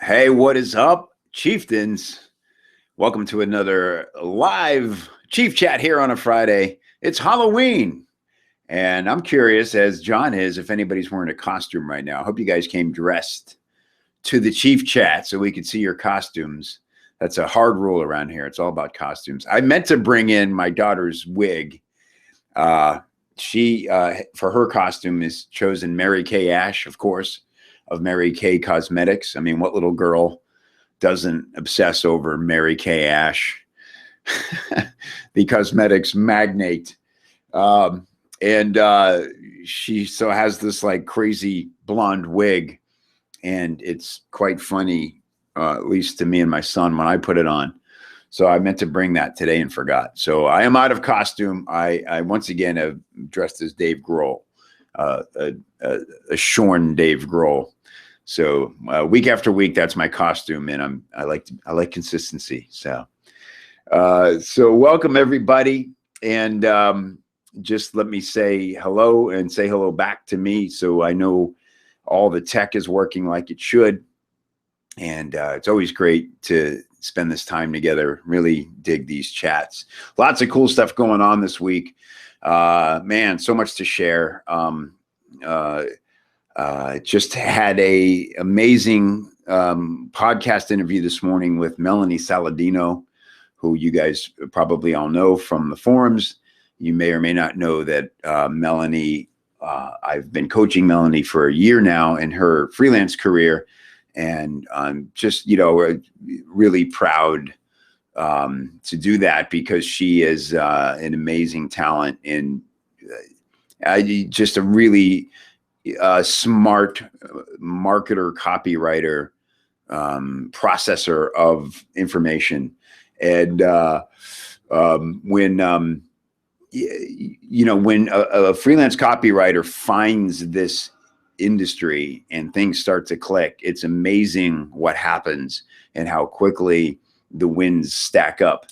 Hey, what is up, chieftains? Welcome to another live Chief Chat here on a Friday. It's Halloween, and I'm curious, as John is, if anybody's wearing a costume right now. I hope you guys came dressed to the Chief Chat so we could see your costumes. That's a hard rule around here. It's all about costumes. I meant to bring in my daughter's wig. She, for her costume, is chosen Mary Kay Ash, of course, of Mary Kay Cosmetics. I mean, what little girl doesn't obsess over Mary Kay Ash, the cosmetics magnate? And she so has this like crazy blonde wig, and it's quite funny, at least to me and my son, when I put it on. So I meant to bring that today and forgot. So I am out of costume. I once again have dressed as Dave Grohl, a shorn Dave Grohl. So week after week, that's my costume, and I like consistency. So welcome everybody, and just let me say hello and say hello back to me, so I know all the tech is working like it should. And it's always great to spend this time together. Really dig these chats. Lots of cool stuff going on this week. Man, so much to share. Just had a amazing podcast interview this morning with Melanie Saladino, who you guys probably all know from the forums. You may or may not know that Melanie, I've been coaching Melanie for a year now in her freelance career. And I'm just, really proud to do that, because she is an amazing talent and just a really smart marketer, copywriter, processor of information. And when a freelance copywriter finds this industry and things start to click, it's amazing what happens and how quickly the wins stack up.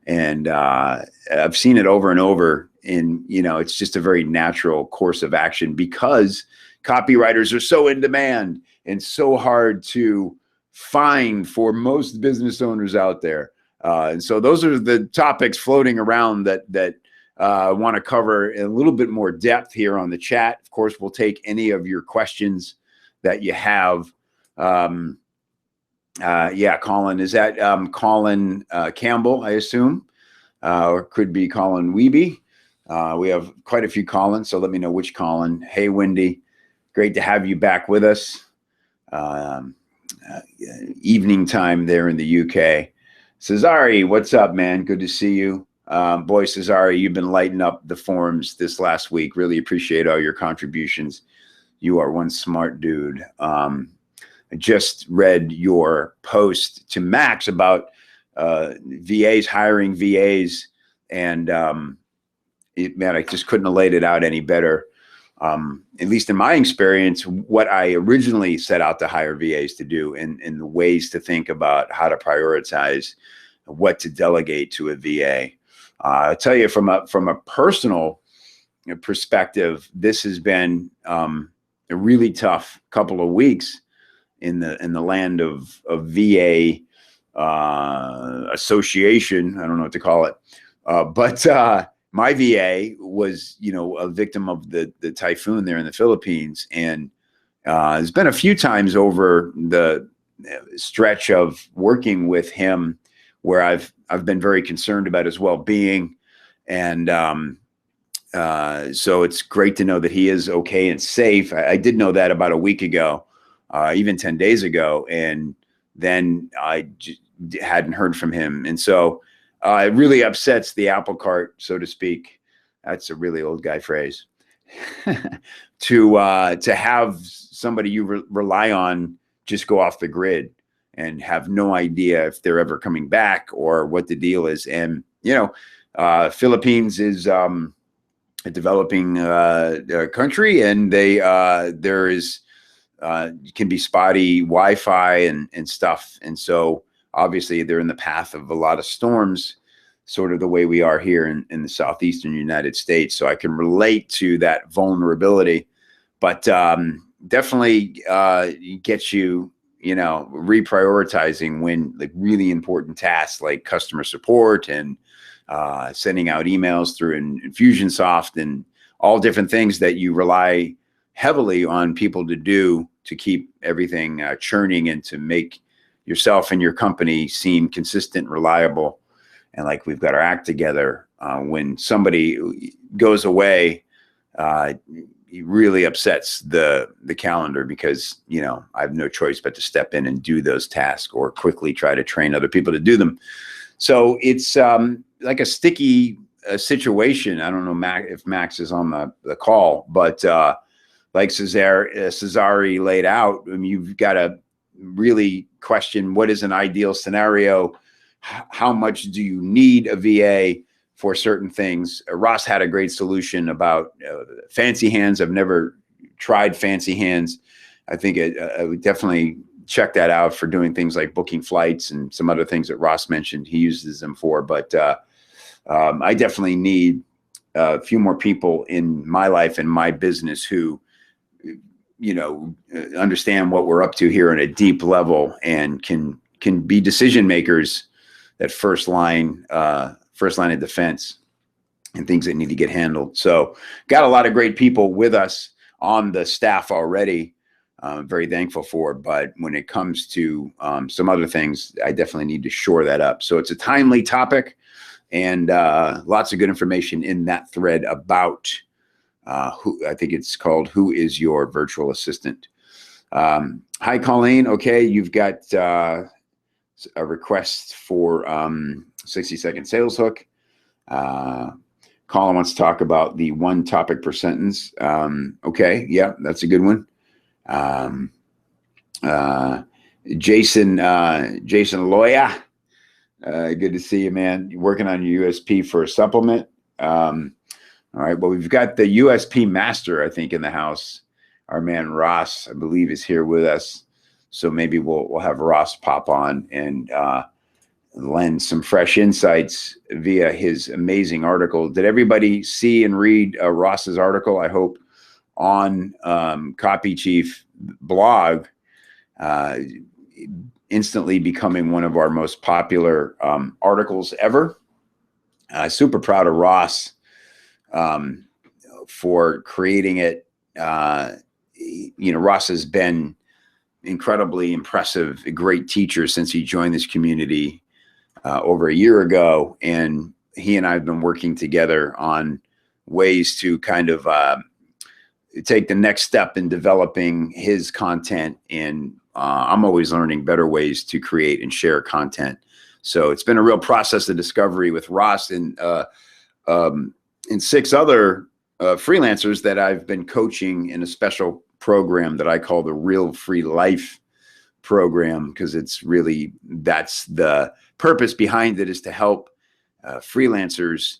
And I've seen it over and over, and it's just a very natural course of action, because copywriters are so in demand and so hard to find for most business owners out there. And so those are the topics floating around that I want to cover in a little bit more depth here on the chat. Of course, we'll take any of your questions that you have. Colin, is that Colin Campbell, I assume? Or could be Colin Wiebe. We have quite a few Collins, so let me know which Colin. Hey, Wendy, great to have you back with us. Evening time there in the UK. Cesare, what's up, man? Good to see you. Boy, Cesare, you've been lighting up the forums this last week. Really appreciate all your contributions. You are one smart dude. I just read your post to Max about VAs, hiring VAs, and man, I just couldn't have laid it out any better. At least in my experience, what I originally set out to hire VAs to do, and the ways to think about how to prioritize what to delegate to a VA. I'll tell you from a personal perspective, this has been a really tough couple of weeks in the land of VA association. I don't know what to call it, but my VA was, a victim of the typhoon there in the Philippines, and there's been a few times over the stretch of working with him where I've been very concerned about his well-being, and so it's great to know that he is okay and safe. I did know that about a week ago, even 10 days ago, and then I hadn't heard from him, and so it really upsets the apple cart, so to speak. That's a really old guy phrase. to have somebody you rely on just go off the grid and have no idea if they're ever coming back or what the deal is. And, Philippines is a developing country, and there is can be spotty Wi-Fi and stuff. And so obviously they're in the path of a lot of storms, sort of the way we are here in the southeastern United States. So I can relate to that vulnerability, but definitely gets you reprioritizing when like really important tasks like customer support and sending out emails through Infusionsoft and all different things that you rely heavily on people to do to keep everything churning and to make yourself and your company seem consistent, reliable, and like we've got our act together. When somebody goes away, it really upsets the calendar because, I have no choice but to step in and do those tasks or quickly try to train other people to do them. So it's like a sticky situation. I don't know if Max is on the call, but like Cesare laid out, I mean, you've got to really question what is an ideal scenario. How much do you need a VA for certain things? Ross had a great solution about fancy hands. I've never tried fancy hands. I think I would definitely check that out for doing things like booking flights and some other things that Ross mentioned he uses them for. But I definitely need a few more people in my life and my business who, understand what we're up to here on a deep level and can be decision makers, that first line of defense and things that need to get handled. So got a lot of great people with us on the staff already. I'm very thankful for it. But when it comes to some other things, I definitely need to shore that up. So it's a timely topic and lots of good information in that thread about who I think it's called, Who is Your Virtual Assistant? Hi, Colleen. Okay, you've got a request for 60-second sales hook. Colin wants to talk about the one topic per sentence. Okay, yeah, that's a good one. Jason Loya, good to see you, man. You're working on your USP for a supplement. All right, well, we've got the USP master, I think, in the house. Our man Ross, I believe, is here with us. So maybe we'll have Ross pop on and lend some fresh insights via his amazing article. Did everybody see and read Ross's article? I hope on Copy Chief blog, instantly becoming one of our most popular articles ever. Super proud of Ross for creating it. Ross has been incredibly impressive, a great teacher since he joined this community over a year ago. And he and I have been working together on ways to kind of take the next step in developing his content. And I'm always learning better ways to create and share content. So it's been a real process of discovery with Ross and 6 other freelancers that I've been coaching in a special program that I call the Real Free Life program, because it's really, that's the purpose behind it, is to help freelancers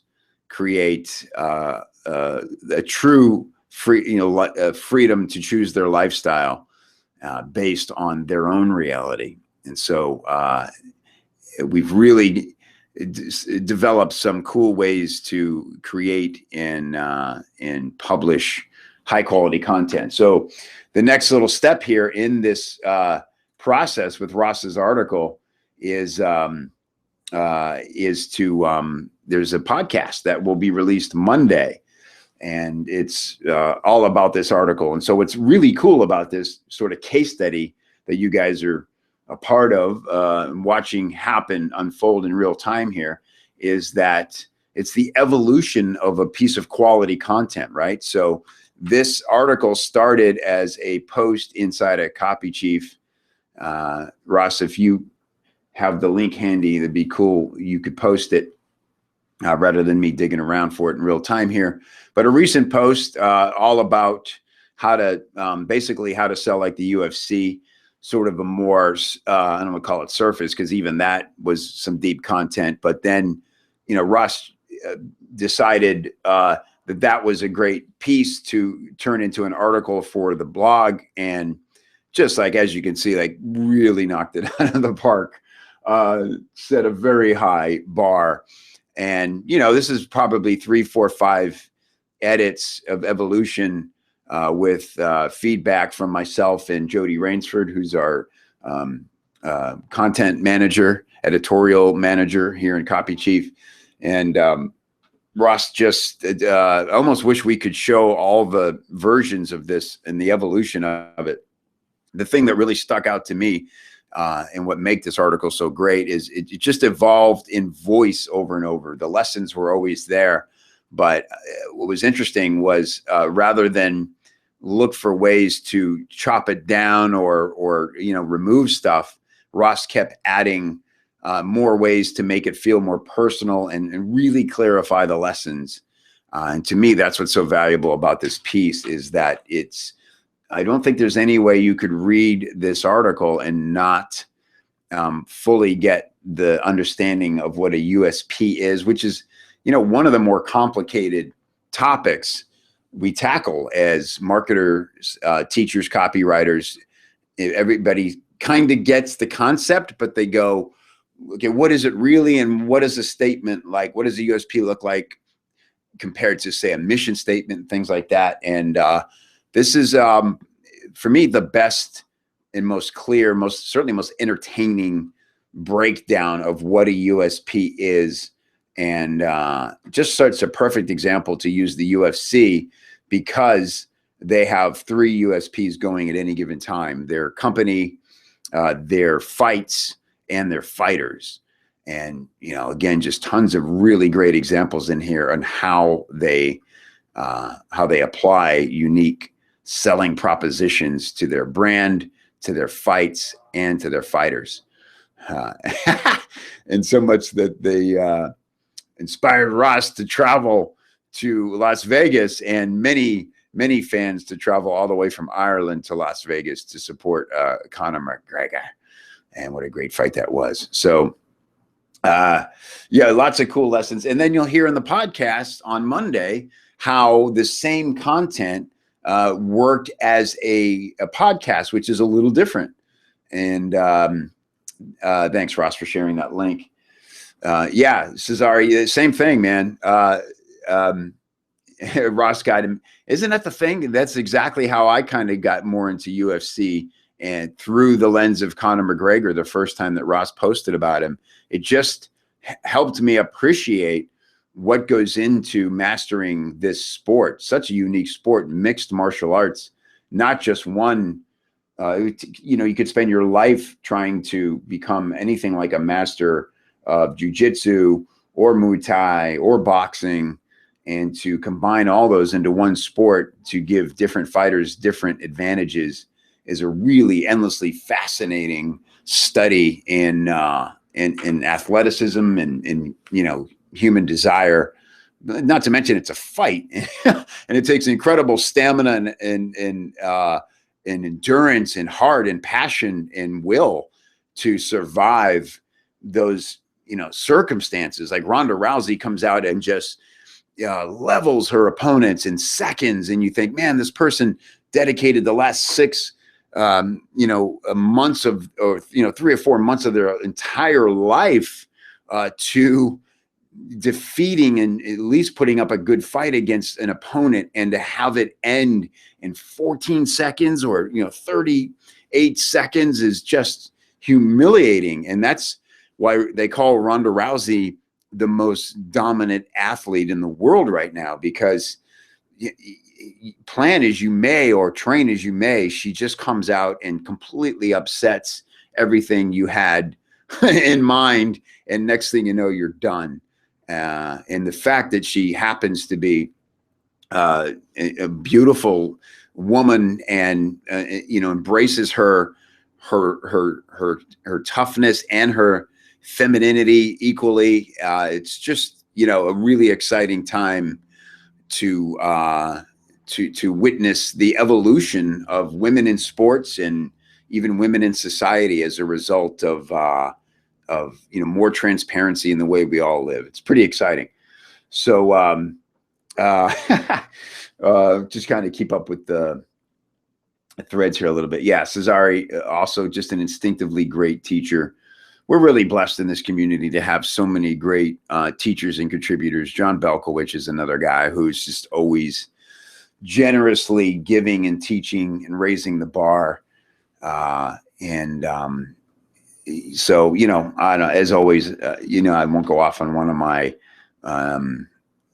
create a true freedom to choose their lifestyle based on their own reality. And so we've really developed some cool ways to create and publish high quality content. So the next little step here in this process with Ross's article is to there's a podcast that will be released Monday, and it's all about this article. And so what's really cool about this sort of case study that you guys are a part of, watching happen, unfold in real time here, is that it's the evolution of a piece of quality content, right? So this article started as a post inside a Copy Chief. Ross, if you have the link handy, that'd be cool. You could post it rather than me digging around for it in real time here. But a recent post all about how to basically how to sell like the UFC, sort of a more, I don't want to call it surface, because even that was some deep content. But then, Ross decided that was a great piece to turn into an article for the blog. And just like, as you can see, like really knocked it out of the park, set a very high bar. And, this is probably 3, 4, 5 edits of evolution with feedback from myself and Jody Rainsford, who's our content manager, editorial manager here in Copy Chief. And Ross, just I almost wish we could show all the versions of this and the evolution of it. The thing that really stuck out to me and what make this article so great is it just evolved in voice over and over. The lessons were always there, but what was interesting was rather than look for ways to chop it down or remove stuff, Ross kept adding more ways to make it feel more personal and really clarify the lessons. And to me, that's what's so valuable about this piece, is that I don't think there's any way you could read this article and not fully get the understanding of what a USP is, which is, one of the more complicated topics we tackle as marketers, teachers, copywriters. Everybody kind of gets the concept, but they go, okay, what is it really? And what is a statement like? What does a USP look like compared to, say, a mission statement, things like that? And this is, for me, the best and most clear, certainly most entertaining breakdown of what a USP is. And just such a perfect example to use the UFC, because they have 3 USPs going at any given time: their company, their fights, and their fighters. And, again, just tons of really great examples in here on how they apply unique selling propositions to their brand, to their fights, and to their fighters. And so much that they inspired Ross to travel to Las Vegas, and many fans to travel all the way from Ireland to Las Vegas to support Conor McGregor. And what a great fight that was. So, lots of cool lessons. And then you'll hear in the podcast on Monday how the same content worked as a podcast, which is a little different. And thanks, Ross, for sharing that link. Cesare, same thing, man. Ross got him. Isn't that the thing? That's exactly how I kind of got more into UFC, and through the lens of Conor McGregor. The first time that Ross posted about him, it just helped me appreciate what goes into mastering this sport, such a unique sport, mixed martial arts, not just one. You could spend your life trying to become anything like a master of jiu-jitsu or Muay Thai or boxing, and to combine all those into one sport to give different fighters different advantages is a really endlessly fascinating study in athleticism and human desire. Not to mention it's a fight, and it takes incredible stamina and endurance and heart and passion and will to survive those circumstances. Like Ronda Rousey comes out and just levels her opponents in seconds, and you think, man, this person dedicated the last 6 months of, or 3 or 4 months of their entire life to defeating and at least putting up a good fight against an opponent, and to have it end in 14 seconds or 38 seconds is just humiliating. And that's why they call Ronda Rousey the most dominant athlete in the world right now, because plan as you may or train as you may, she just comes out and completely upsets everything you had in mind, and next thing you know, you're done. And the fact that she happens to be a beautiful woman and embraces her toughness and her femininity equally, it's just a really exciting time to witness the evolution of women in sports and even women in society as a result of more transparency in the way we all live. It's pretty exciting. So just kind of keep up with the threads here a little bit. Yeah, Cesare, also just an instinctively great teacher. We're really blessed in this community to have so many great teachers and contributors. John Belkowitz is another guy who's just always generously giving and teaching and raising the bar. And so, I don't know, as always, I won't go off on one of my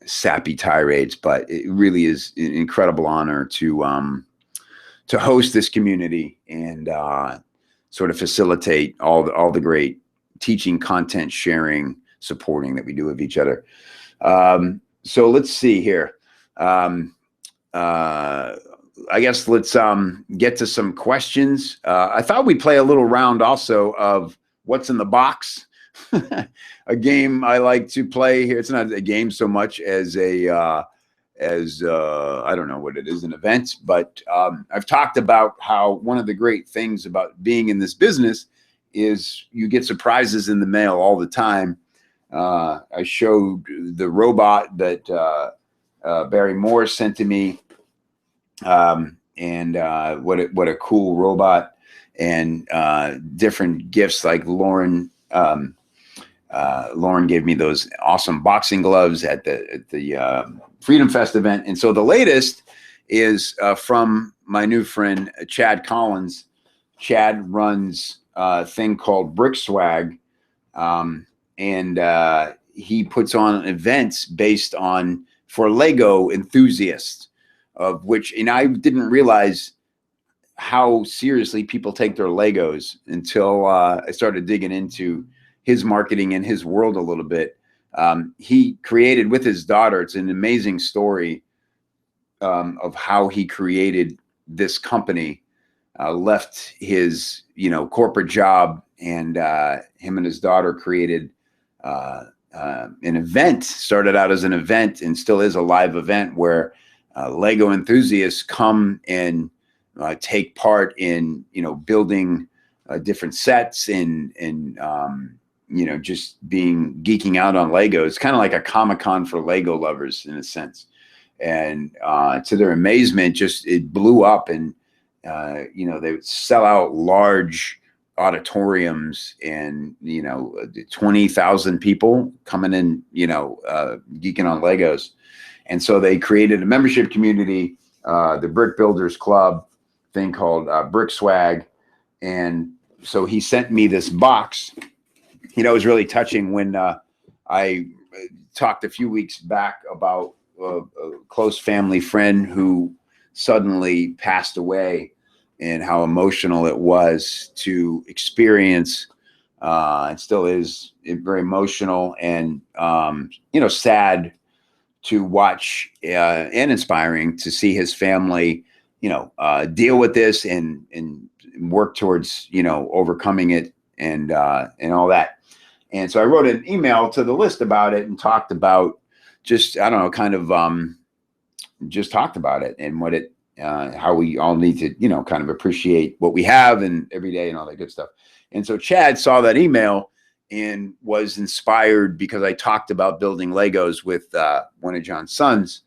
sappy tirades, but it really is an incredible honor to host this community and sort of facilitate all the great teaching, content sharing, supporting that we do of each other. So let's see here. I guess let's get to some questions. I thought we'd play a little round also of what's in the box. A game I like to play here. It's not a game so much as I don't know what it is, an event, but I've talked about how one of the great things about being in this business is you get surprises in the mail all the time. I showed the robot that Barry Morris sent to me, and what a cool robot, and different gifts like Lauren gave me those awesome boxing gloves at the Freedom Fest event. And so the latest is from my new friend, Chad Collins. Chad runs a thing called Brick Swag. And he puts on events based on for Lego enthusiasts, of which, and I didn't realize how seriously people take their Legos until I started digging into his marketing and his world a little bit. He created with his daughter, it's an amazing story of how he created this company, left his, corporate job, and him and his daughter created an event, started out as an event and still is a live event where Lego enthusiasts come and take part in, building different sets and just geeking out on Lego. It's kind of like a Comic-Con for Lego lovers in a sense. And to their amazement, it blew up, and they would sell out large auditoriums, and 20,000 people coming in, geeking on Legos. And so they created a membership community, the Brick Builders Club thing called Brick Swag. And so he sent me this box. It was really touching when I talked a few weeks back about a close family friend who suddenly passed away, and how emotional it was to experience. It still is very emotional and, sad to watch, and inspiring to see his family, deal with this and work towards, overcoming it and all that. And so I wrote an email to the list about it and talked about just talked about it and what it, how we all need to, kind of appreciate what we have and every day and all that good stuff. And so Chad saw that email and was inspired because I talked about building Legos with one of John's sons.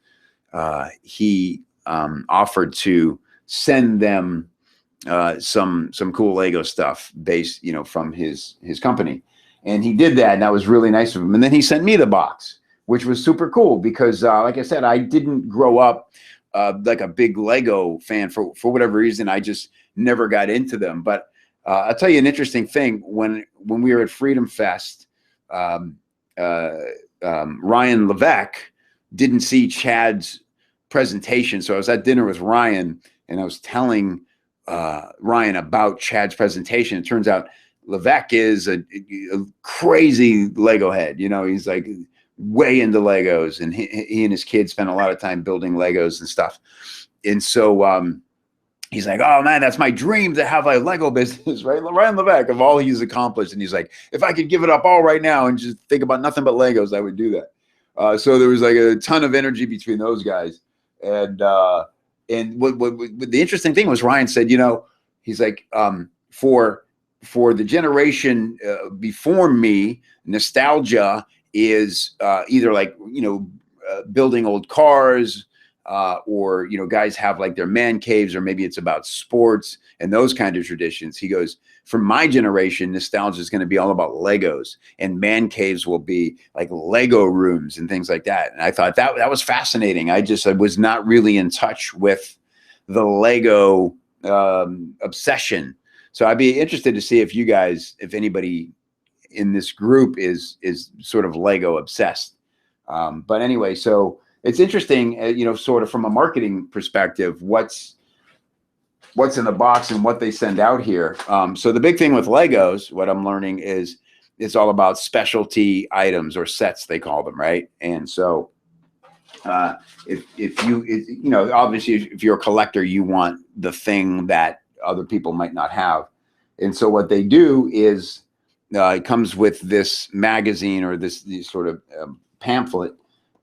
He offered to send them some cool Lego stuff based, from his company. And he did that, and that was really nice of him. And then he sent me the box, which was super cool because, like I said, I didn't grow up like a big Lego fan for whatever reason. I just never got into them. But I'll tell you an interesting thing. When we were at Freedom Fest, Ryan Levesque didn't see Chad's presentation. So I was at dinner with Ryan, and I was telling Ryan about Chad's presentation. It turns out Levesque is a crazy Lego head. He's like way into Legos, and he and his kids spend a lot of time building Legos and stuff. And so he's like, oh man, that's my dream to have a Lego business, right? Ryan Levesque, of all he's accomplished. And he's like, if I could give it up all right now and just think about nothing but Legos, I would do that. So there was like a ton of energy between those guys. And what the interesting thing was, Ryan said, he's like, for the generation before me, nostalgia is either like, building old cars, or, guys have like their man caves, or maybe it's about sports and those kind of traditions. He goes, for my generation, nostalgia is going to be all about Legos, and man caves will be like Lego rooms and things like that. And I thought that was fascinating. I was not really in touch with the Lego obsession. So I'd be interested to see if you guys, if anybody in this group is sort of Lego obsessed. But anyway, so it's interesting, sort of from a marketing perspective, what's in the box and what they send out here. So the big thing with Legos, what I'm learning is it's all about specialty items or sets, they call them, right? And so if obviously if you're a collector, you want the thing that other people might not have. And so what they do is it comes with this magazine or this sort of pamphlet,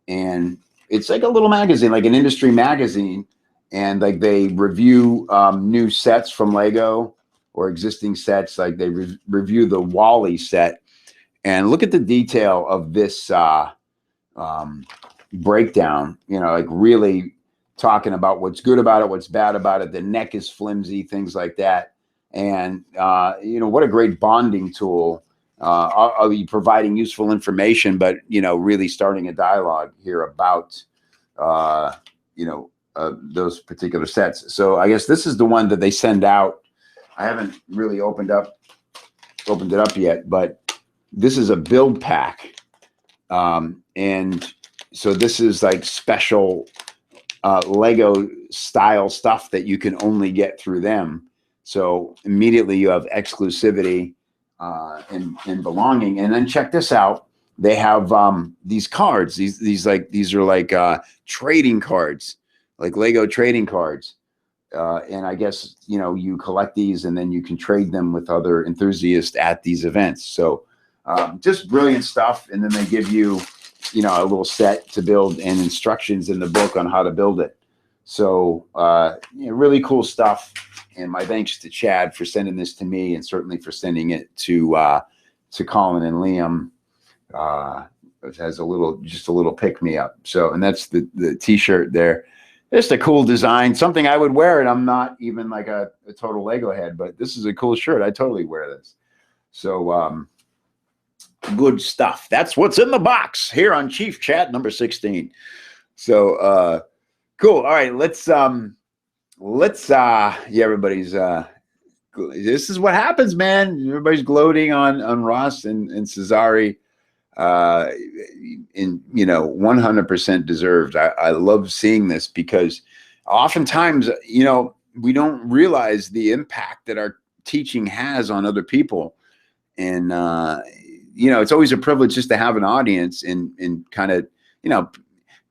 and it's like a little magazine, like an industry magazine. And like they review new sets from Lego or existing sets. Like they review the Wall-E set, and look at the detail of this breakdown. Like really talking about what's good about it, what's bad about it. The neck is flimsy, things like that. And what a great bonding tool. Are you providing useful information, but really starting a dialogue here about those particular sets. So I guess this is the one that they send out. I haven't really opened it up yet, but this is a build pack. And so this is like special Lego style stuff that you can only get through them. So immediately you have exclusivity and belonging. And then check this out. They have these cards. These are like trading cards, like Lego trading cards. And I guess, you collect these and then you can trade them with other enthusiasts at these events. So just brilliant stuff. And then they give you, a little set to build and instructions in the book on how to build it. So really cool stuff. And my thanks to Chad for sending this to me, and certainly for sending it to Colin and Liam. It has just a little pick me up. So, and that's the t-shirt there. Just a cool design, something I would wear. And I'm not even like a total Lego head, but this is a cool shirt. I totally wear this. So, good stuff. That's what's in the box here on Chief Chat number 16. So, cool. All right, let's everybody's this is what happens, man. Everybody's gloating on Ross and Cesare. 100% deserved. I love seeing this because oftentimes, we don't realize the impact that our teaching has on other people. And, it's always a privilege just to have an audience and kind of,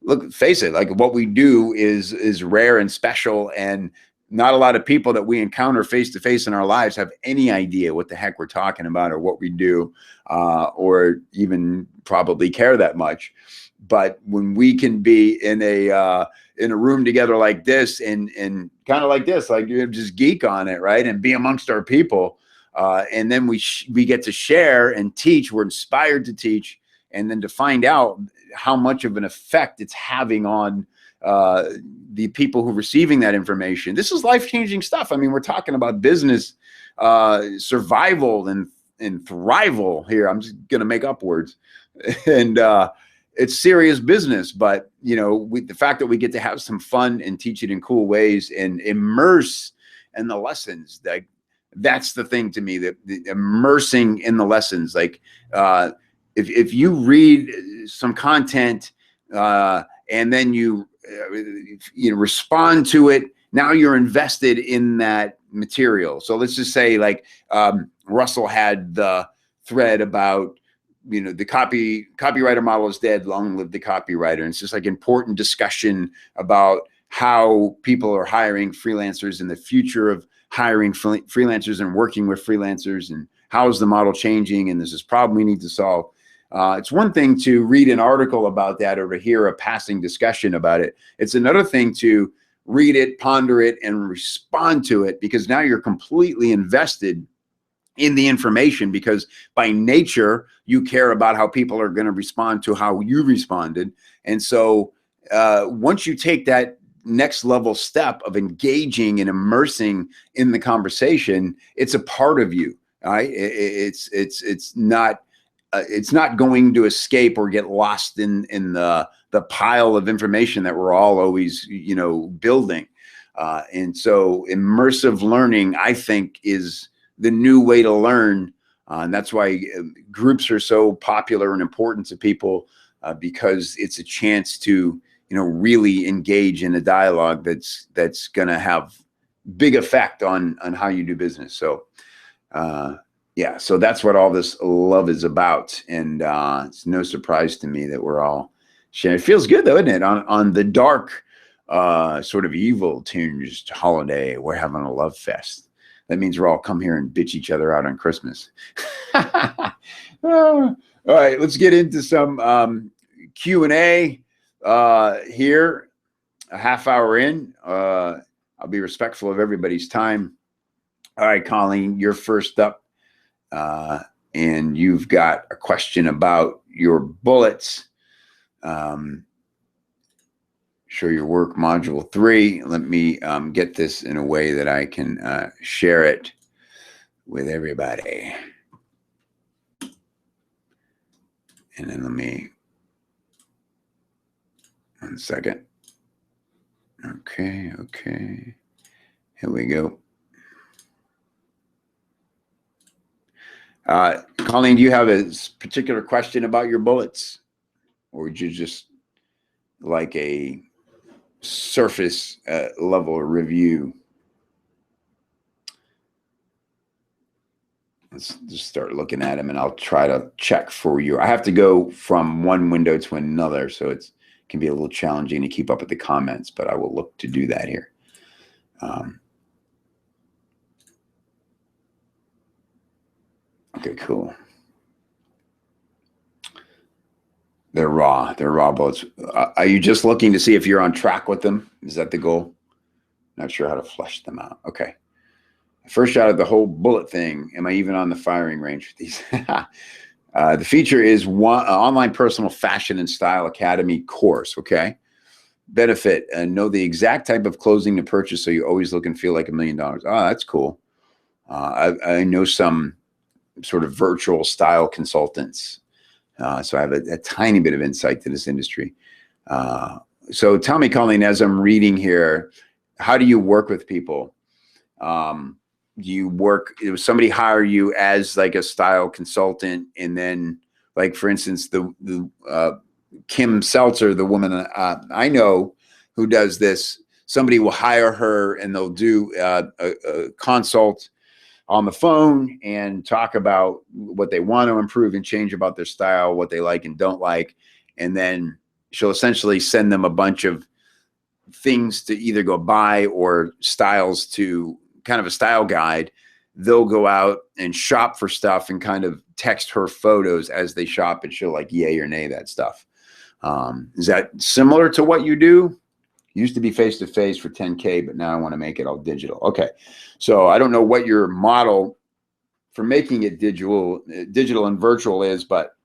look, face it, like what we do is rare and special, and not a lot of people that we encounter face to face in our lives have any idea what the heck we're talking about or what we do, or even probably care that much. But when we can be in a room together like this and kind of like this, like you just geek on it, right, and be amongst our people, and then we get to share and teach. We're inspired to teach, and then to find out how much of an effect it's having on the people who are receiving that information. This is life-changing stuff. I mean, we're talking about business, survival and thrival here. I'm just going to make up words. And it's serious business, but the fact that we get to have some fun and teach it in cool ways and immerse in the lessons, that's the thing to me, that immersing in the lessons. Like if you read some content and then you respond to it, now you're invested in that material. So let's just say like Russell had the thread about the copywriter model is dead, long live the copywriter. And it's just like important discussion about how people are hiring freelancers and the future of hiring freelancers and working with freelancers, and how is the model changing, and there's this problem we need to solve. It's one thing to read an article about that or to hear a passing discussion about it. It's another thing to read it, ponder it, and respond to it, because now you're completely invested in the information, because by nature, you care about how people are going to respond to how you responded. And so once you take that next level step of engaging and immersing in the conversation, it's a part of you. Right? It's not going to escape or get lost in the pile of information that we're all always building. And so immersive learning, I think, is the new way to learn. And that's why groups are so popular and important to people, because it's a chance to, really engage in a dialogue that's going to have big effect on how you do business. So, yeah, so that's what all this love is about. And it's no surprise to me that we're all sharing. It feels good though, isn't it? On the dark, sort of evil tinged holiday, we're having a love fest. That means we're all come here and bitch each other out on Christmas. All right, let's get into some Q&A here. A half hour in. I'll be respectful of everybody's time. All right, Colleen, you're first up. And you've got a question about your bullets. Show your work, module 3. Let me get this in a way that I can share it with everybody. And then let me, 1 second. Okay. Here we go. Colleen, do you have a particular question about your bullets? Or would you just like a surface level review? Let's just start looking at them and I'll try to check for you. I have to go from one window to another, so it can be a little challenging to keep up with the comments, but I will look to do that here. Okay, cool. They're raw bullets. Are you just looking to see if you're on track with them? Is that the goal? Not sure how to flesh them out. Okay. First shot of the whole bullet thing. Am I even on the firing range with these? The feature is one online personal fashion and style academy course. Okay. Benefit, know the exact type of clothing to purchase so you always look and feel like $1 million. Oh, that's cool. I know some sort of virtual style consultants. So I have a tiny bit of insight to this industry. So tell me, Colleen, as I'm reading here, how do you work with people? Do you work, somebody hire you as like a style consultant, and then, like, for instance, the Kim Seltzer, the woman I know who does this, somebody will hire her and they'll do a consult on the phone and talk about what they want to improve and change about their style, what they like and don't like. And then she'll essentially send them a bunch of things to either go buy or styles to kind of a style guide. They'll go out and shop for stuff and kind of text her photos as they shop, and she'll like yay or nay that stuff. Is that similar to what you do? Used to be face-to-face for 10K, but now I want to make it all digital. Okay. So I don't know what your model for making it digital and virtual is, but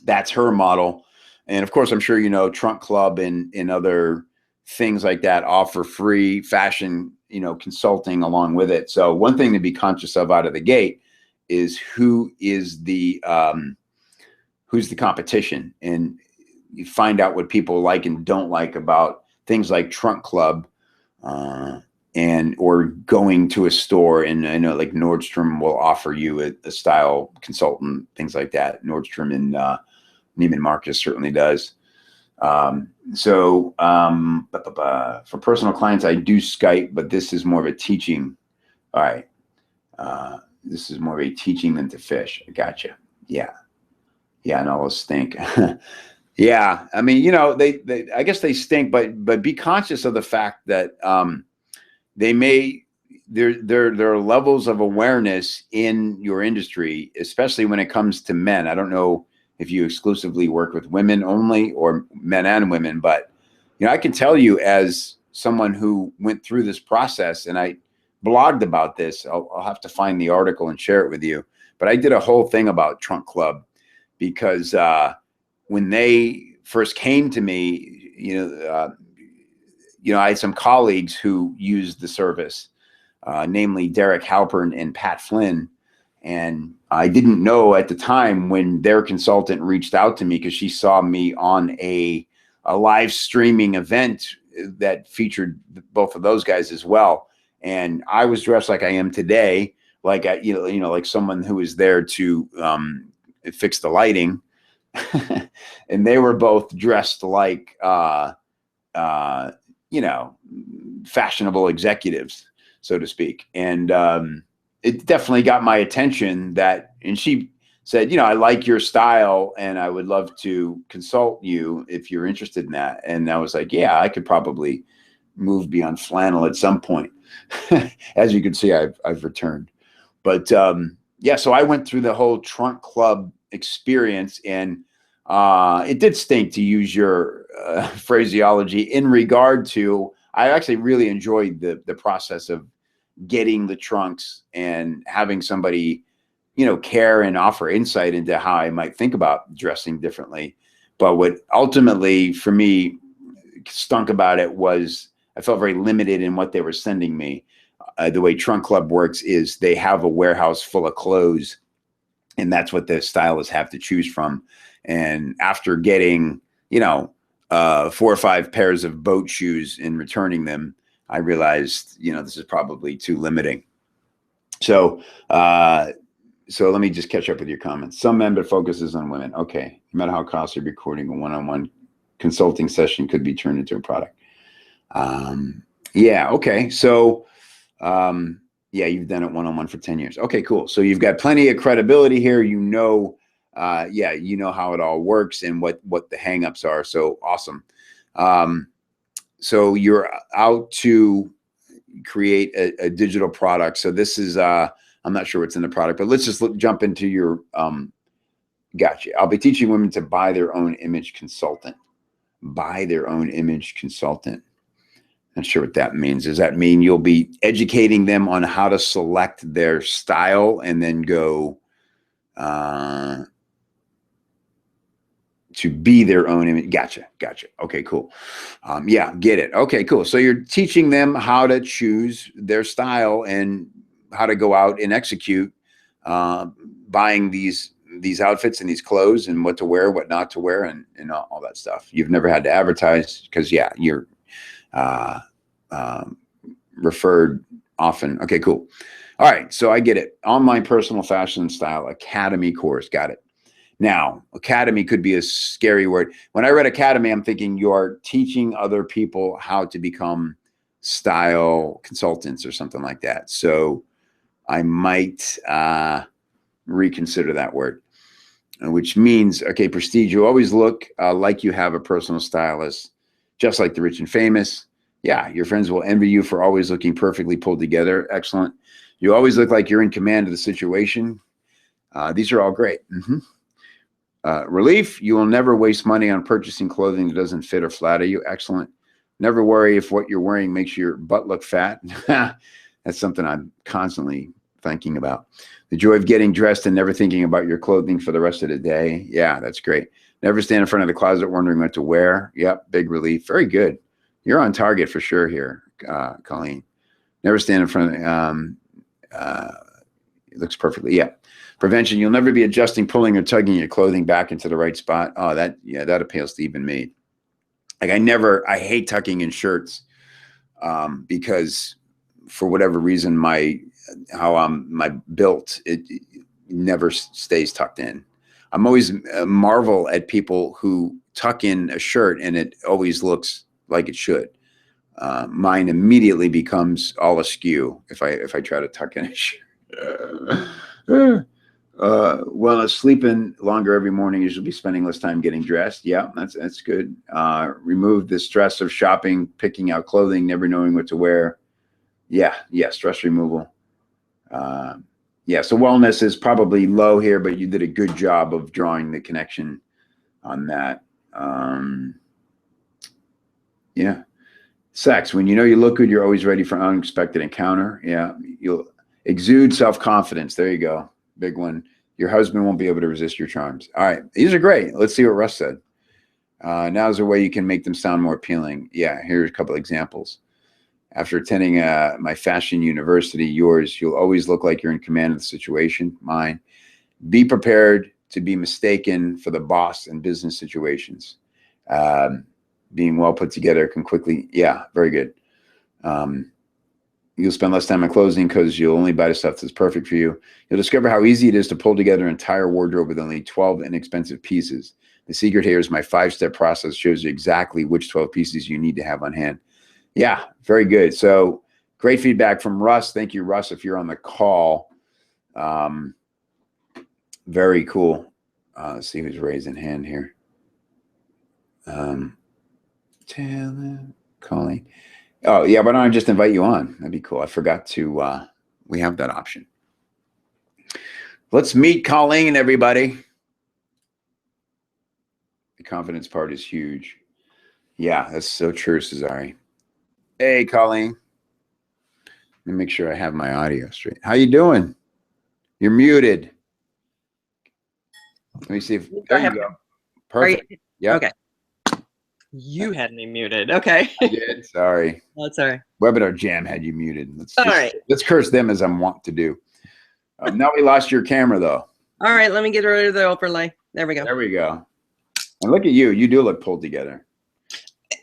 that's her model. And of course, I'm sure, Trunk Club and other things like that offer free fashion, consulting along with it. So one thing to be conscious of out of the gate is who's the competition, and you find out what people like and don't like about things like Trunk Club, or going to a store. And I know like Nordstrom will offer you a style consultant, things like that. Nordstrom and Neiman Marcus certainly does. For personal clients, I do Skype, but this is more of a teaching. All right. This is more of a teaching than to fish. I gotcha. Yeah. And all those stink. Yeah, I mean, they I guess they stink, but be conscious of the fact that there are levels of awareness in your industry, especially when it comes to men. I don't know if you exclusively work with women only or men and women, but I can tell you, as someone who went through this process, and I blogged about this. I'll have to find the article and share it with you. But I did a whole thing about Trunk Club because when they first came to me, I had some colleagues who used the service, namely Derek Halpern and Pat Flynn. And I didn't know at the time when their consultant reached out to me, because she saw me on a live streaming event that featured both of those guys as well. And I was dressed like I am today, like like someone who was there to fix the lighting, and they were both dressed like you know, fashionable executives, so to speak. And it definitely got my attention and she said, I like your style and I would love to consult you if you're interested in that. And I was like, yeah, I could probably move beyond flannel at some point. As you can see, I've returned. But yeah, so I went through the whole trunk club experience, and it did stink, to use your phraseology, in regard to, I actually really enjoyed the process of getting the trunks and having somebody, care and offer insight into how I might think about dressing differently. But what ultimately for me stunk about it was I felt very limited in what they were sending me. The way Trunk Club works is they have a warehouse full of clothes, and that's what the stylists have to choose from. And after getting, 4 or 5 pairs of boat shoes and returning them, I realized, this is probably too limiting. So, so let me just catch up with your comments. Some men, but focuses on women. Okay. No matter how costly, recording a one-on-one consulting session could be turned into a product. Yeah. Okay. So, yeah, you've done it one-on-one for 10 years. Okay, cool. So you've got plenty of credibility here. Yeah, you know how it all works and what the hangups are. So awesome. So you're out to create a digital product. So this is, I'm not sure what's in the product, but let's just jump into your, gotcha. I'll be teaching women to buy their own image consultant. Buy their own image consultant. Not sure what that means. Does that mean you'll be educating them on how to select their style and then go to be their own image? Gotcha. Okay, cool. Yeah, get it. Okay, cool. So you're teaching them how to choose their style and how to go out and execute buying these outfits and these clothes and what to wear, what not to wear, and all that stuff. You've never had to advertise because, yeah, you're referred often. Okay, cool. All right. So I get it. Online personal fashion and style academy course. Got it. Now, academy could be a scary word. When I read academy, I'm thinking you're teaching other people how to become style consultants or something like that. So I might reconsider that word, which means, okay, prestige. You always look like you have a personal stylist, just like the rich and famous. Yeah, your friends will envy you for always looking perfectly pulled together. Excellent. You always look like you're in command of the situation. These are all great. Relief. You will never waste money on purchasing clothing that doesn't fit or flatter you. Excellent. Never worry if what you're wearing makes your butt look fat. That's something I'm constantly thinking about. The joy of getting dressed and never thinking about your clothing for the rest of the day. Yeah, that's great. Never stand in front of the closet wondering what to wear. Yep, big relief. Very good. You're on target for sure here, Colleen. Never stand in front of, it looks perfectly. Yeah. Prevention. You'll never be adjusting, pulling, or tugging your clothing back into the right spot. Oh, that appeals to even me. Like I hate tucking in shirts because for whatever reason, how I'm built, it never stays tucked in. I'm always marvel at people who tuck in a shirt and it always looks like it should. Mine immediately becomes all askew if I try to tuck in a shirt. Well, sleeping longer every morning, you should be spending less time getting dressed. Yeah, that's good. Remove the stress of shopping, picking out clothing, never knowing what to wear. Yeah, stress removal. Yeah, so wellness is probably low here, but you did a good job of drawing the connection on that. Yeah. Sex. When you know you look good, you're always ready for an unexpected encounter. Yeah, you'll exude self-confidence. There you go. Big one. Your husband won't be able to resist your charms. All right. These are great. Let's see what Russ said. Now's a way you can make them sound more appealing. Yeah, here's a couple examples. After attending my fashion university, yours, you'll always look like you're in command of the situation. Mine. Be prepared to be mistaken for the boss in business situations. Being well put together can quickly. Yeah, very good. You'll spend less time on clothing because you'll only buy the stuff that's perfect for you. You'll discover how easy it is to pull together an entire wardrobe with only 12 inexpensive pieces. The secret here is my 5-step process shows you exactly which 12 pieces you need to have on hand. Yeah, very good. So great feedback from Russ. Thank you, Russ, if you're on the call. Very cool. Let's see who's raising hand here. Taylor, Colleen. Oh, yeah, why don't I just invite you on? That'd be cool. I forgot to, we have that option. Let's meet Colleen, everybody. The confidence part is huge. Yeah, that's so true, Cesare. Hey, Colleen. Let me make sure I have my audio straight. How you doing? You're muted. Let me see if, there you go. Perfect. Yeah. Okay. You had me muted. Okay. I did. Sorry. That's all right. Webinar Jam had you muted. Let's curse them as I'm wont to do. Now we lost your camera though. All right, let me get rid of the overlay. There we go. There we go. And look at you. You do look pulled together.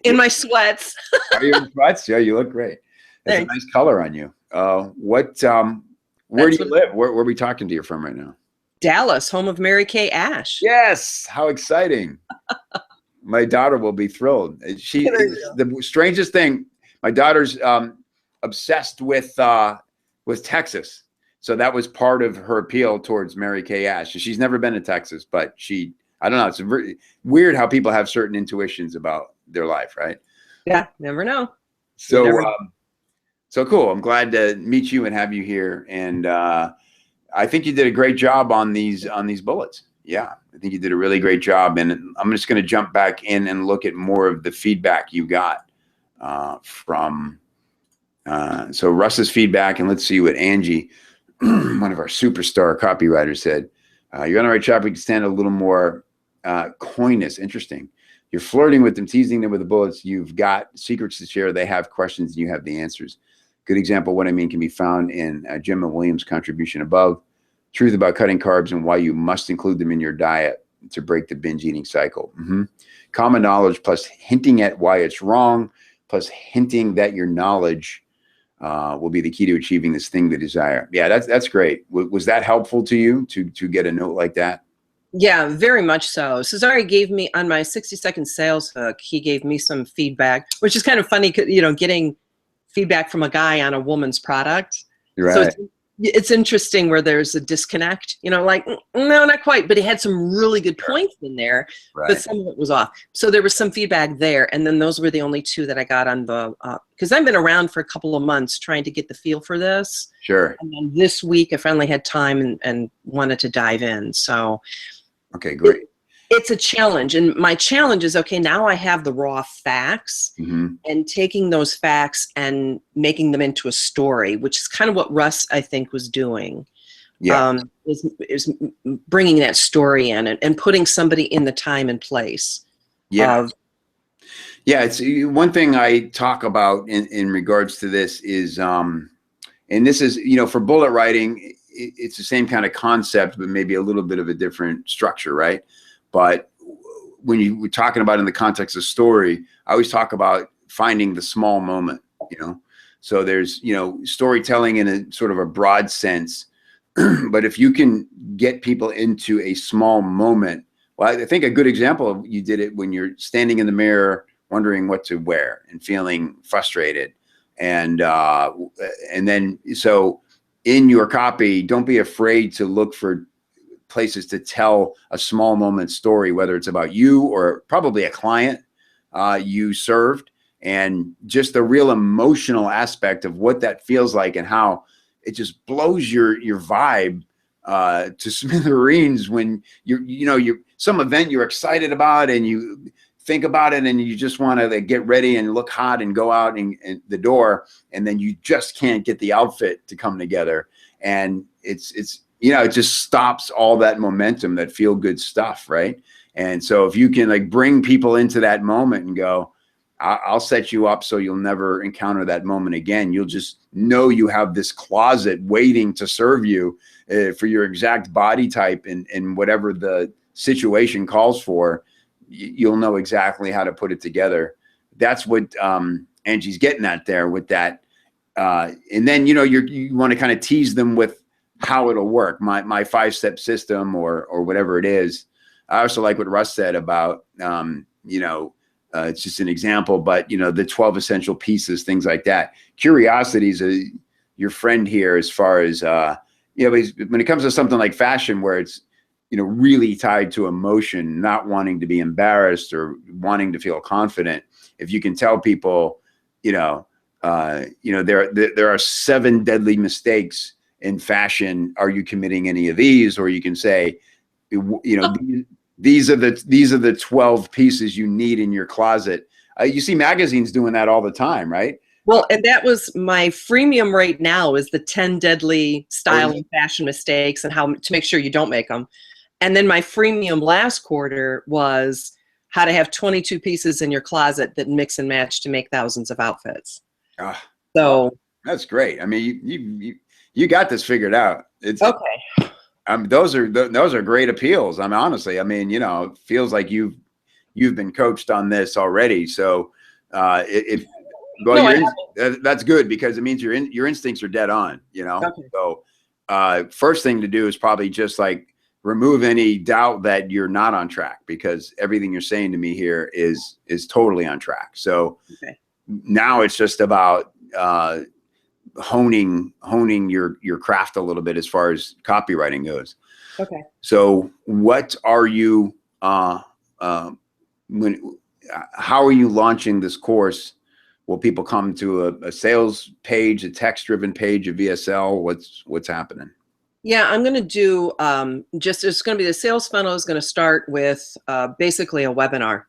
In my sweats. Are you in sweats? Yeah, you look great. That's Thanks. A nice color on you. Where do you live? Where are we talking to you from right now? Dallas, home of Mary Kay Ash. Yes. How exciting. My daughter will be thrilled. She the strangest thing. My daughter's obsessed with Texas, so that was part of her appeal towards Mary Kay Ash. She's never been to Texas, but I don't know. It's very weird how people have certain intuitions about their life, right? Yeah, never know. So, so cool. I'm glad to meet you and have you here. And I think you did a great job on these bullets. Yeah, I think you did a really great job. And I'm just going to jump back in and look at more of the feedback you got from, so Russ's feedback, and let's see what Angie, one of our superstar copywriters said. You're on the right track. We can stand a little more coyness. Interesting. You're flirting with them, teasing them with the bullets. You've got secrets to share. They have questions and you have the answers. Good example of what I mean can be found in Gemma Williams' contribution above. Truth about cutting carbs and why you must include them in your diet to break the binge eating cycle. Common knowledge plus hinting at why it's wrong, plus hinting that your knowledge will be the key to achieving this thing, the desire. Yeah, that's great. Was that helpful to you to get a note like that? Yeah, very much so. Cesare gave me on my 60-second sales hook, he gave me some feedback, which is kind of funny, you know, getting feedback from a guy on a woman's product. Right. So it's interesting where there's a disconnect, you know, like, no, not quite, but he had some really good points in there, but some of it was off. So there was some feedback there. And then those were the only two that I got on the, because I've been around for a couple of months trying to get the feel for this. Sure. And then this week I finally had time and wanted to dive in. So. Okay, great. It's a challenge. And my challenge is, okay, now I have the raw facts and taking those facts and making them into a story, which is kind of what Russ, I think, was doing. Yeah. Is bringing that story in and putting somebody in the time and place. Yeah. Yeah. It's one thing I talk about in regards to this is, and this is, you know, for bullet writing, it's the same kind of concept, but maybe a little bit of a different structure, right? But when you were talking about in the context of story, I always talk about finding the small moment, you know? So there's, you know, storytelling in a sort of a broad sense, but if you can get people into a small moment, well, I think a good example of you did it when you're standing in the mirror, wondering what to wear and feeling frustrated. And then, so in your copy, don't be afraid to look for places to tell a small moment story, whether it's about you or probably a client you served, and just the real emotional aspect of what that feels like and how it just blows your vibe to smithereens when you're some event you're excited about and you think about it and you just want to get ready and look hot and go out and the door, and then you just can't get the outfit to come together, and it's you know, it just stops all that momentum, that feel good stuff, right? And so if you can like bring people into that moment and go, I'll set you up so you'll never encounter that moment again. You'll just know you have this closet waiting to serve you for your exact body type and whatever the situation calls for. You'll know exactly how to put it together. That's what Angie's getting at there with that and then, you know, you want to kind of tease them with how it'll work, my 5-step system or whatever it is. I also like what Russ said about, you know, it's just an example, but you know, the 12 essential pieces, things like that. Curiosity is your friend here as far as, you know, when it comes to something like fashion, where it's, you know, really tied to emotion, not wanting to be embarrassed or wanting to feel confident. If you can tell people, you know, there are 7 deadly mistakes in fashion. Are you committing any of these? Or you can say, you know, these are the 12 pieces you need in your closet. You see magazines doing that all the time, right? Well, and that was my freemium right now, is the 10 deadly style and fashion mistakes and how to make sure you don't make them. And then my freemium last quarter was how to have 22 pieces in your closet that mix and match to make thousands of outfits. So that's great. I mean, you got this figured out. It's okay. Those are great appeals. I mean, honestly, I mean, you know, it feels like you've been coached on this already. So that's good, because it means your instincts are dead on, you know. Okay. So first thing to do is probably just like remove any doubt that you're not on track, because everything you're saying to me here is totally on track. So now it's just about honing your craft a little bit as far as copywriting goes. Okay. So what are you how are you launching this course? Will people come to a sales page, a text-driven page, a VSL? What's happening? Yeah, I'm going to do it's going to be the sales funnel is going to start with basically a webinar.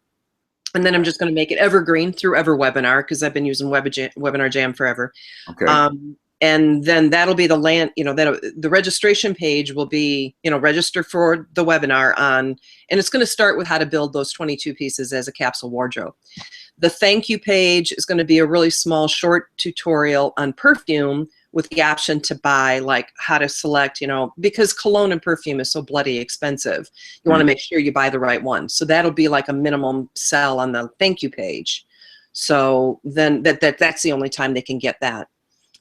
And then I'm just going to make it evergreen through EverWebinar, because I've been using Webinar Jam forever. Okay. And then that'll be the the registration page will be, you know, register for the webinar and it's going to start with how to build those 22 pieces as a capsule wardrobe. The thank you page is going to be a really small, short tutorial on perfume, with the option to buy, like how to select, you know, because cologne and perfume is so bloody expensive. You want to make sure you buy the right one. So that'll be like a minimum sell on the thank you page. So then that's the only time they can get that.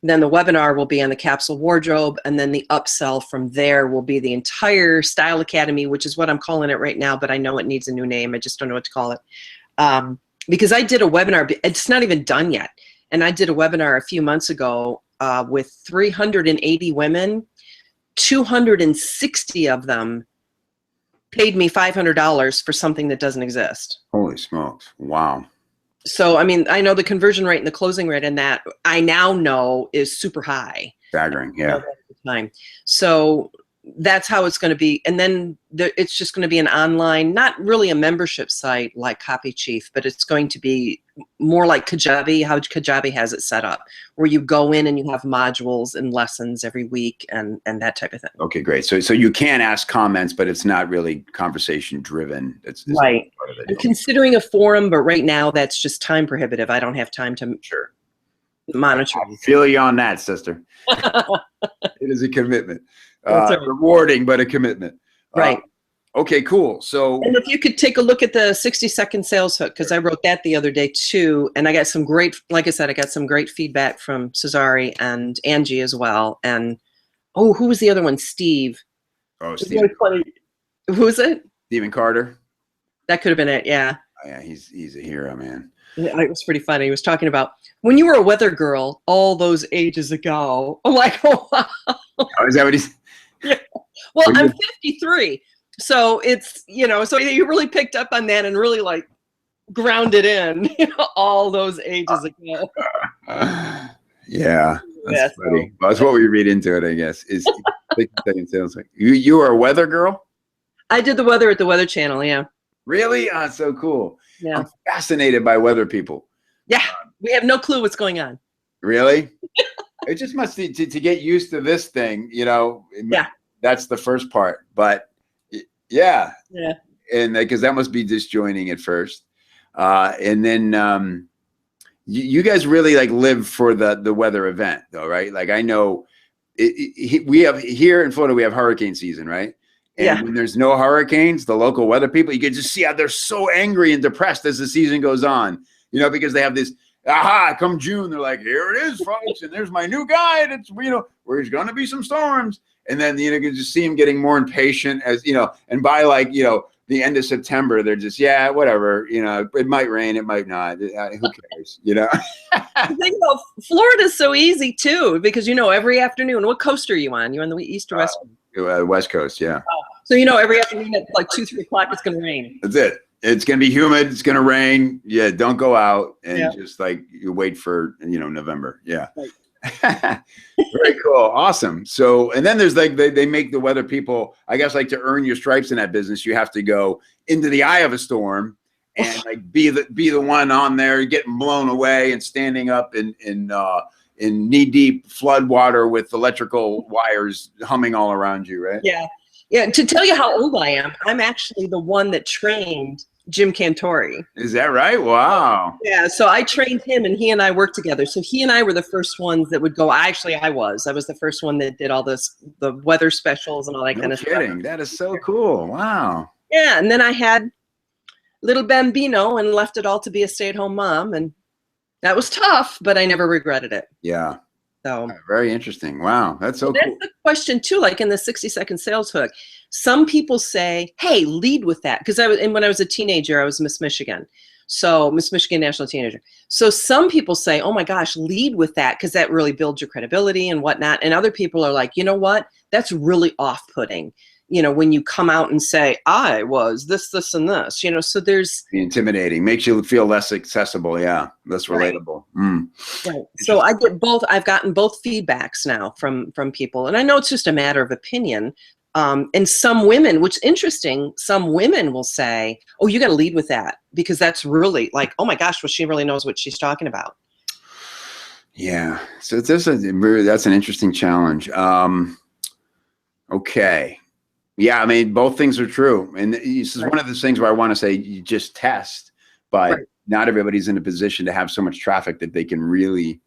Then the webinar will be on the capsule wardrobe, and then the upsell from there will be the entire Style Academy, which is what I'm calling it right now, but I know it needs a new name. I just don't know what to call it. Because I did a webinar, it's not even done yet. And I did a webinar a few months ago with 380 women. 260 of them paid me $500 for something that doesn't exist. Holy smokes. Wow. So, I mean, I know the conversion rate and the closing rate in that I now know is super high. Staggering, yeah. So that's how it's going to be. And then it's just going to be an online, not really a membership site like Copy Chief, but it's going to be more like Kajabi, how Kajabi has it set up, where you go in and you have modules and lessons every week and that type of thing. Okay, great. So you can ask comments, but it's not really conversation driven. It's right. Part of it. I'm considering a forum, but right now that's just time prohibitive. I don't have time to monitor. I feel you on that, sister. It is a commitment. Rewarding, but a commitment. Right. Okay, cool. So, and if you could take a look at the 60-second sales hook, because I wrote that the other day too, and I got some great, like I said, I got some great feedback from Cesare and Angie as well. And who was the other one? Steve. Oh, Steve. Who was it? Stephen Carter. That could have been it. Yeah. Oh, yeah, he's a hero, man. It was pretty funny. He was talking about when you were a weather girl all those ages ago. I'm like, oh wow. Oh, is that what he's? Yeah. Well, I'm 53. So it's, you know, so you really picked up on that and really like grounded in, you know, all those ages ago. Yeah, that's funny. Well, that's what we read into it, I guess. Is 60-second sales hook. You are a weather girl? I did the weather at the Weather Channel, yeah. Really? Oh, so cool. Yeah. I'm fascinated by weather people. Yeah, we have no clue what's going on. Really? It just must be to get used to this thing, you know. Yeah. That's the first part, but yeah. Yeah. And because that must be disjoining at first, and then you guys really like live for the weather event, though, right? Like I know we have here in Florida, we have hurricane season, right? And when there's no hurricanes, the local weather people, you can just see how they're so angry and depressed as the season goes on, you know, because they have this aha, come June, they're like, here it is, folks, and there's my new guide. It's, where there's going to be some storms. And then, you can just see them getting more impatient as, and by like, the end of September, they're just, yeah, whatever, it might rain, it might not. Who cares, The thing about Florida's so easy too, because every afternoon, what coast are you on? You're on the east or west? West Coast, yeah. So every afternoon at like 2, 3 o'clock, it's going to rain. That's it. It's going to be humid. It's going to rain. Yeah, don't go out and just like you wait for November. Yeah. Right. Very cool. Awesome. So, and then there's like they make the weather people, I guess, like to earn your stripes in that business, you have to go into the eye of a storm and like be the one on there getting blown away and standing up in knee-deep flood water with electrical wires humming all around you, right? Yeah. Yeah. To tell you how old I am, I'm actually the one that trained Jim Cantori. Is that right? Wow. Yeah. So I trained him and he and I worked together. So he and I were the first ones that would go. Actually, I was the first one that did all the weather specials and all that kind of stuff. No kidding. That is so cool. Wow. Yeah. And then I had little Bambino and left it all to be a stay-at-home mom. And that was tough, but I never regretted it. Yeah. So very interesting. Wow. That's so cool. That's the question too, like in the 60-second sales hook. Some people say, hey, lead with that. Because when I was a teenager, I was Miss Michigan. So Miss Michigan National Teenager. So some people say, oh my gosh, lead with that because that really builds your credibility and whatnot. And other people are like, you know what? That's really off-putting. When you come out and say, I was this, and this, so there's intimidating, makes you feel less accessible. Yeah. Less relatable. Right. Right. So I get both. I've gotten both feedbacks now from people. And I know it's just a matter of opinion. And some women, which is interesting, some women will say, oh, you got to lead with that because that's really like, oh my gosh, well, she really knows what she's talking about. Yeah. So that's an interesting challenge. Okay. Yeah, I mean, both things are true. And this is one of those things where I want to say you just test, but not everybody's in a position to have so much traffic that they can really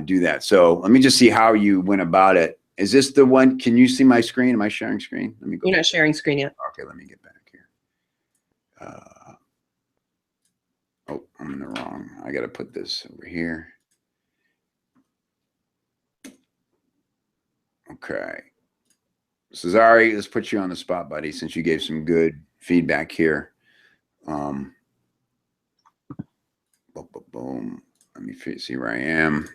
do that. So let me just see how you went about it. Is this the one? Can you see my screen? Am I sharing screen? Let me go. You're not sharing screen yet. Okay, let me get back here. Oh, I'm in the wrong. I got to put this over here. Okay. Cesare, let's put you on the spot, buddy, since you gave some good feedback here. Boom, boom, boom. Let me see where I am.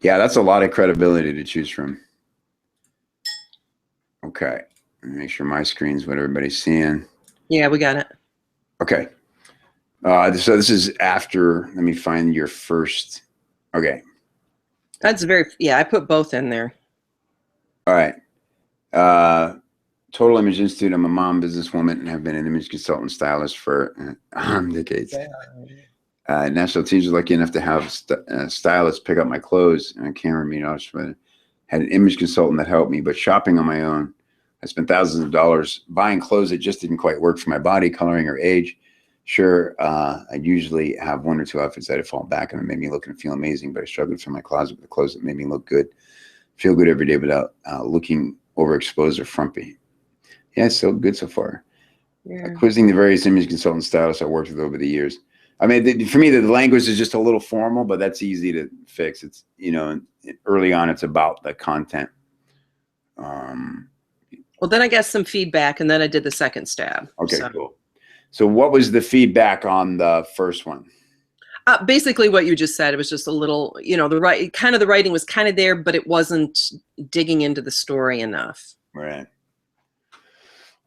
Yeah, that's a lot of credibility to choose from. Okay. Let me make sure my screen's what everybody's seeing. Yeah, we got it. Okay. So this is after, let me find your first. Okay. That's I put both in there. All right. Total Image Institute. I'm a mom, businesswoman, and have been an image consultant stylist for decades. National teams are lucky enough to have stylists pick up my clothes and camera me. Had an image consultant that helped me, but shopping on my own, I spent thousands of dollars buying clothes that just didn't quite work for my body, coloring, or age. Sure, I'd usually have 1 or 2 outfits that had fallen back and it made me look and feel amazing, but I struggled to fill my closet with the clothes that made me look good, feel good every day without looking overexposed or frumpy. Yeah, it's so good so far. Yeah. Quizzing the various image consultant stylists I worked with over the years. I mean, for me, the language is just a little formal, but that's easy to fix. It's, early on, it's about the content. Well, then I got some feedback, and then I did the second stab. Okay, cool. So what was the feedback on the first one? Basically what you just said. It was just a little, the writing was kind of there, but it wasn't digging into the story enough. Right.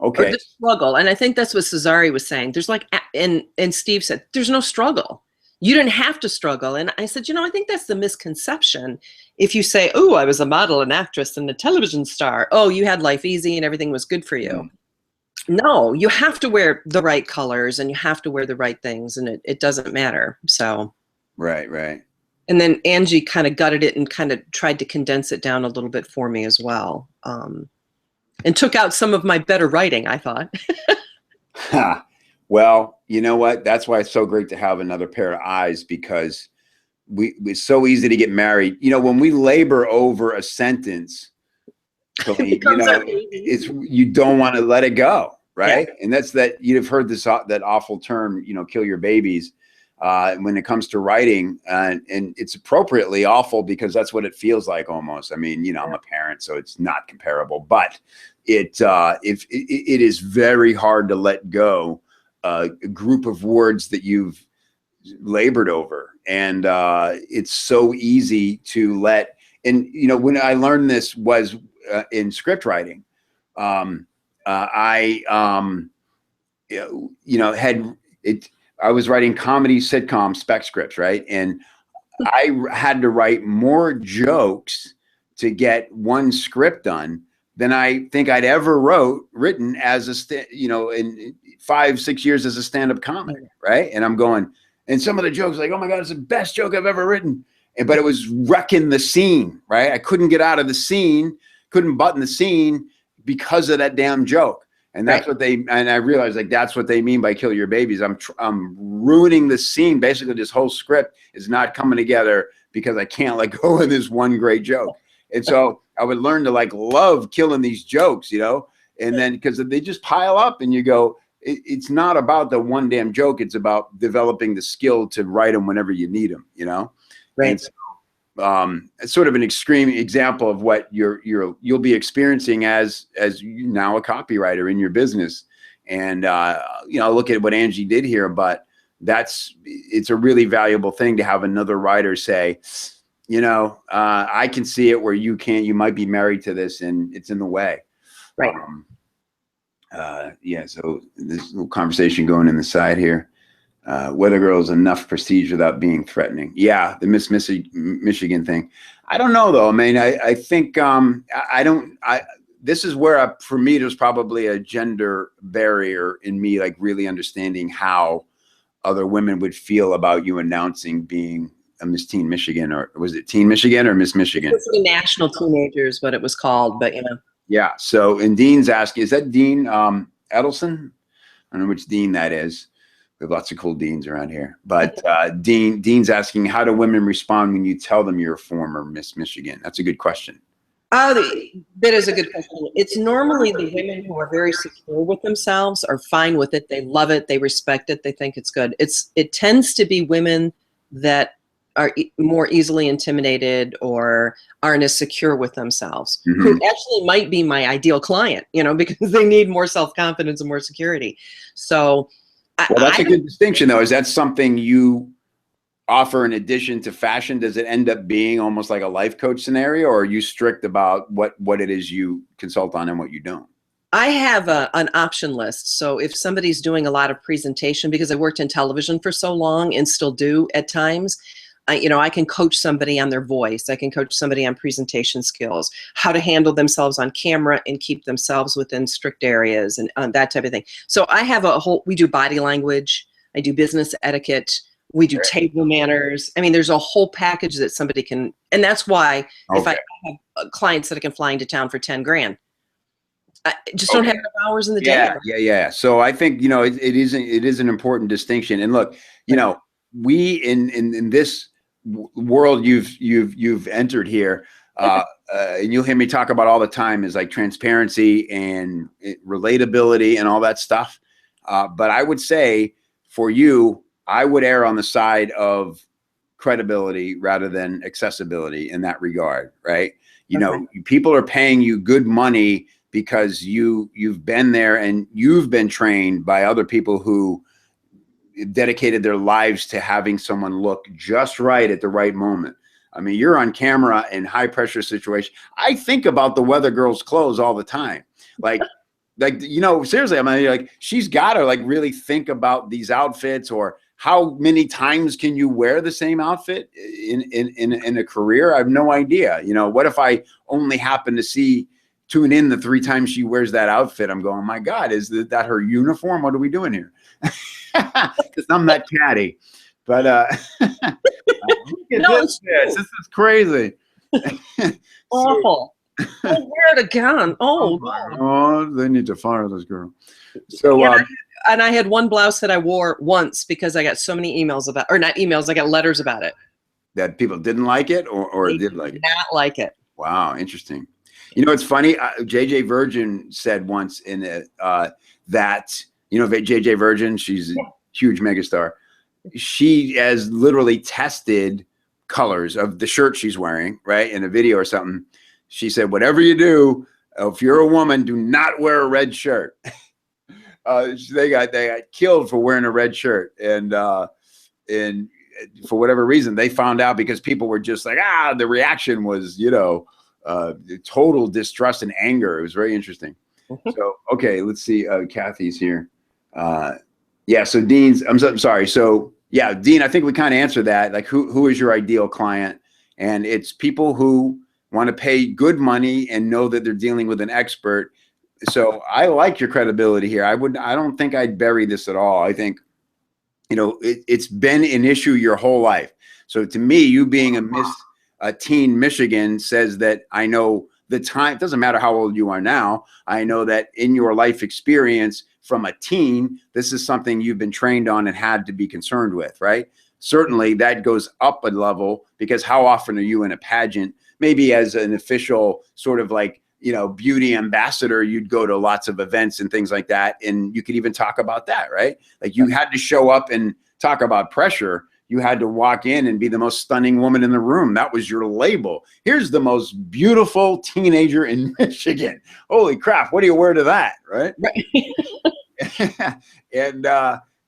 Okay. Or the struggle. And I think that's what Cesare was saying. There's and Steve said, there's no struggle. You didn't have to struggle. And I said, I think that's the misconception. If you say, oh, I was a model, an actress, and a television star. Oh, you had life easy and everything was good for you. Mm-hmm. No, you have to wear the right colors and you have to wear the right things, and it doesn't matter. So. Right. And then Angie kind of gutted it and kind of tried to condense it down a little bit for me as well. And took out some of my better writing, I thought. Well, you know what? That's why it's so great to have another pair of eyes, because it's so easy to get married. When we labor over a sentence, you don't want to let it go, right? Yeah. And that's that you've heard that awful term, kill your babies. when it comes to writing, and it's appropriately awful because that's what it feels like almost. I mean, I'm a parent, so it's not comparable, but it is very hard to let go a group of words that you've labored over, and it's so easy to let. And when I learned this was in script writing. I had it. I was writing comedy sitcom spec scripts, right? And I had to write more jokes to get one script done than I think I'd ever written as in 5-6 years as a stand-up comic, right? And I'm going, and some of the jokes like, oh my God, it's the best joke I've ever written. But it was wrecking the scene, right? I couldn't get out of the scene, couldn't button the scene because of that damn joke. And that's what and I realized like, that's what they mean by kill your babies. I'm ruining the scene. Basically this whole script is not coming together because I can't let go of this one great joke. And so I would learn to like love killing these jokes, and then because they just pile up and you go, it's not about the one damn joke. It's about developing the skill to write them whenever you need them, Right. And so, it's sort of an extreme example of what you'll be experiencing as now a copywriter in your business. And look at what Angie did here, but it's a really valuable thing to have another writer say, I can see it where you can't. You might be married to this, and it's in the way. Right. So this little conversation going in the side here. Weather Girl is enough prestige without being threatening. Yeah, the Miss Michigan thing. I don't know though. I mean, I think this is where for me there's probably a gender barrier in me, like really understanding how other women would feel about you announcing being a Miss Teen Michigan, or was it Teen Michigan or Miss Michigan? It's the National Teenagers, what it was called, but Yeah. So, and Dean's asking, is that Dean Edelson? I don't know which Dean that is. We have lots of cool Deans around here. But Dean's asking, how do women respond when you tell them you're a former Miss Michigan? That's a good question. That is a good question. It's normally the women who are very secure with themselves are fine with it. They love it. They respect it. They think it's good. It tends to be women that are more easily intimidated or aren't as secure with themselves, who actually might be my ideal client, because they need more self-confidence and more security. So that's a good distinction though. Is that something you offer in addition to fashion? Does it end up being almost like a life coach scenario, or are you strict about what it is you consult on and what you don't? I have an option list. So if somebody's doing a lot of presentation, because I worked in television for so long and still do at times, I can coach somebody on their voice. I can coach somebody on presentation skills, how to handle themselves on camera and keep themselves within strict areas and that type of thing. So I have we do body language. I do business etiquette. We do table manners. I mean, there's a whole package that somebody can, and that's why if I have clients that I can fly into town for 10 grand, I just don't have enough hours in the day. Yeah. So I think, it is an important distinction. And look, we in this world you've entered here, and you'll hear me talk about all the time, is like transparency and relatability and all that stuff. But I would say for you, I would err on the side of credibility rather than accessibility in that regard, right? People are paying you good money because you've been there and you've been trained by other people who dedicated their lives to having someone look just right at the right moment. I mean, you're on camera in high pressure situation. I think about the Weather Girl's clothes all the time. Like, seriously, I mean, like, she's got to like really think about these outfits, or how many times can you wear the same outfit in a career? I have no idea. What if I only happen to tune in the 3 times she wears that outfit? I'm going, my God, is that her uniform? What are we doing here? Because I'm not catty, but this is crazy. Awful. Where to gone? Oh, they need to fire this girl. So and I had one blouse that I wore once because I got so many emails about, or not emails, I got letters about it. That people didn't like it, or did like it? Not like it. Wow, interesting. It's funny. JJ Virgin said once that. JJ Virgin, she's a huge megastar. she has literally tested colors of the shirt she's wearing, right? In a video or something. She said, whatever you do, if you're a woman, do not wear a red shirt. They got killed for wearing a red shirt. And for whatever reason, they found out because people were just like, the reaction was, total distrust and anger. It was very interesting. So, okay, let's see. Kathy's here. Yeah. So I'm sorry. So yeah, Dean, I think we kind of answered that. Like who is your ideal client? And it's people who want to pay good money and know that they're dealing with an expert. So I like your credibility here. I don't think I'd bury this at all. I think, it's been an issue your whole life. So to me, you being a teen Michigan says that I know the time, it doesn't matter how old you are now. I know that in your life experience from a teen, this is something you've been trained on and had to be concerned with, right? Certainly that goes up a level because how often are you in a pageant? Maybe as an official sort of like, beauty ambassador, you'd go to lots of events and things like that. And you could even talk about that, right? Like you had to show up and talk about pressure. You had to walk in and be the most stunning woman in the room. That was your label. Here's the most beautiful teenager in Michigan. Holy crap. What do you wear to that? Right.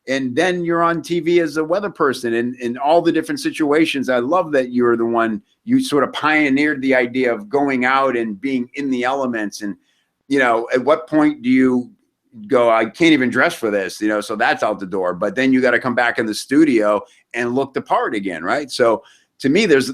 And then you're on TV as a weather person in all the different situations. I love that you're the one, you sort of pioneered the idea of going out and being in the elements. And, at what point do you go, I can't even dress for this, so that's out the door. But then you got to come back in the studio and look the part again, right? So to me, there's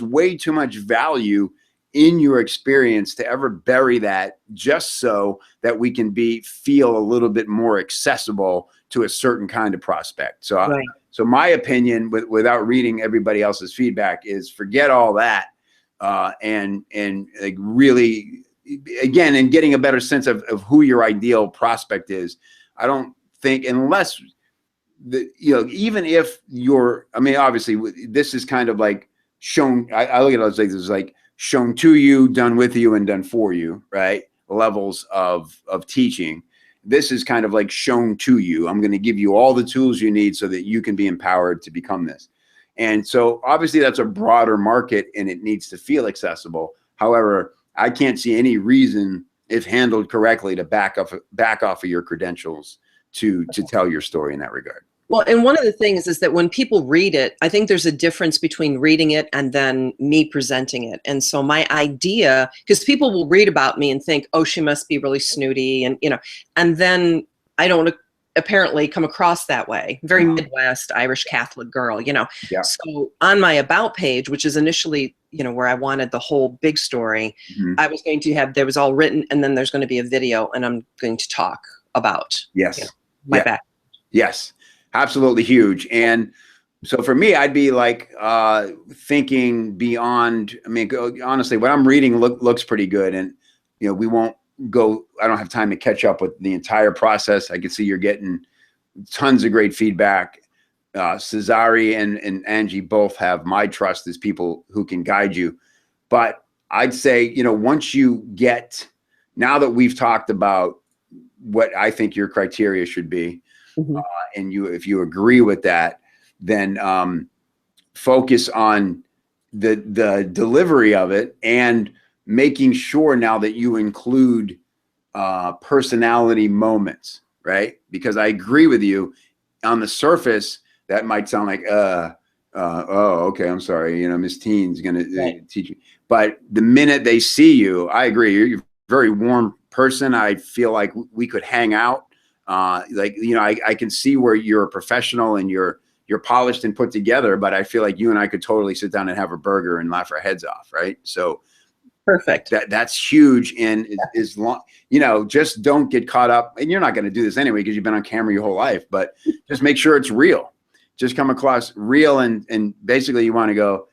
way too much value in your experience to ever bury that just so that we can feel a little bit more accessible to a certain kind of prospect. So, right. So my opinion, without reading everybody else's feedback, is forget all that, and like really, again, and getting a better sense of who your ideal prospect is. I don't think unless even if you're, obviously this is kind of like shown. I look at those things as like shown to you, done with you, and done for you, right? Levels of teaching. This is kind of like shown to you. I'm going to give you all the tools you need so that you can be empowered to become this. And so obviously that's a broader market and it needs to feel accessible. However, I can't see any reason, if handled correctly, to back off of your credentials to tell your story in that regard. Well, and one of the things is that when people read it, I think there's a difference between reading it and then me presenting it. And so my idea, because people will read about me and think, oh, she must be really snooty. And, and then I don't apparently come across that way. Very Midwest, Irish Catholic girl, Yeah. So on my about page, which is initially, where I wanted the whole big story, I was going to have, there was all written, and then there's going to be a video, and I'm going to talk about my back. Yes. Absolutely huge. And so for me, I'd be like thinking beyond. Honestly, what I'm reading looks pretty good. And, we won't go. I don't have time to catch up with the entire process. I can see you're getting tons of great feedback. Cesare and Angie both have my trust as people who can guide you. But I'd say, once you get, now that we've talked about what I think your criteria should be, and if you agree with that, then focus on the delivery of it and making sure now that you include personality moments, right? Because I agree with you, on the surface that might sound like oh, okay, I'm sorry, Miss Teen's gonna teach me. But the minute they see you, I agree, you're a very warm person. I feel like we could hang out. I can see where you're a professional and you're polished and put together, but I feel like you and I could totally sit down and have a burger and laugh our heads off. Right. So perfect. That's huge. And is long, just don't get caught up, and you're not going to do this anyway, because you've been on camera your whole life, but just make sure it's real. Just come across real. And basically you want to go,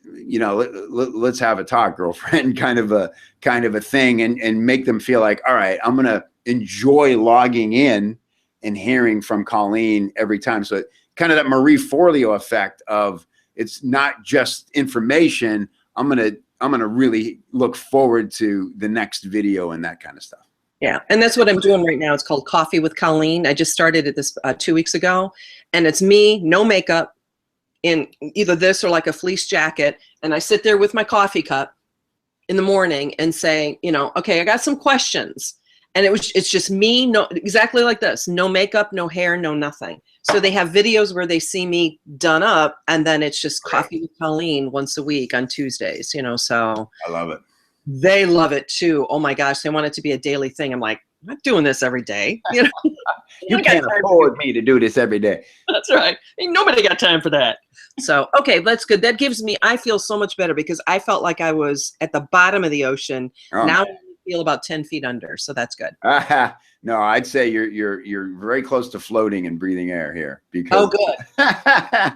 let's have a talk, girlfriend, kind of a thing, and make them feel like, all right, I'm going to enjoy logging in and hearing from Colleen every time. So kind of that Marie Forleo effect of, it's not just information. I'm going to really look forward to the next video and that kind of stuff. Yeah, and that's what I'm doing right now. It's called Coffee with Colleen. I just started it this 2 weeks ago, and it's me, no makeup, in either this or like a fleece jacket, and I sit there with my coffee cup in the morning and say, okay, I got some questions, and it's just me, no, exactly like this, no makeup, no hair, no nothing. So they have videos where they see me done up, and then it's just Coffee with Colleen once a week on Tuesdays. So I love it. they love it too. Oh my gosh, they want it to be a daily thing. I'm like, I'm not doing this every day. You can't afford me to do this every day. That's right. Ain't nobody got time for that. So, okay, that's good. That gives me, I feel so much better because I felt like I was at the bottom of the ocean. Now I feel about 10 feet under. So that's good. No, I'd say you're very close to floating and breathing air here because good.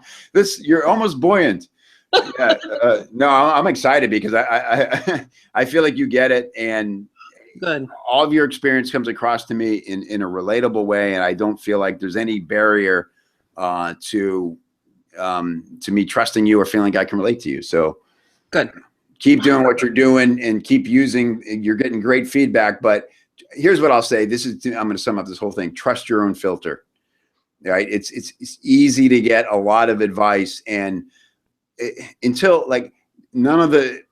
You're almost buoyant. Yeah, no, I'm excited because I feel like you get it, and good. All of your experience comes across to me in a relatable way, and I don't feel like there's any barrier to me trusting you or feeling like I can relate to you. So good. Keep doing what you're doing and keep using. You're getting great feedback, but here's what I'll say. I'm going to sum up this whole thing. Trust your own filter. Right? It's easy to get a lot of advice, and until like none of the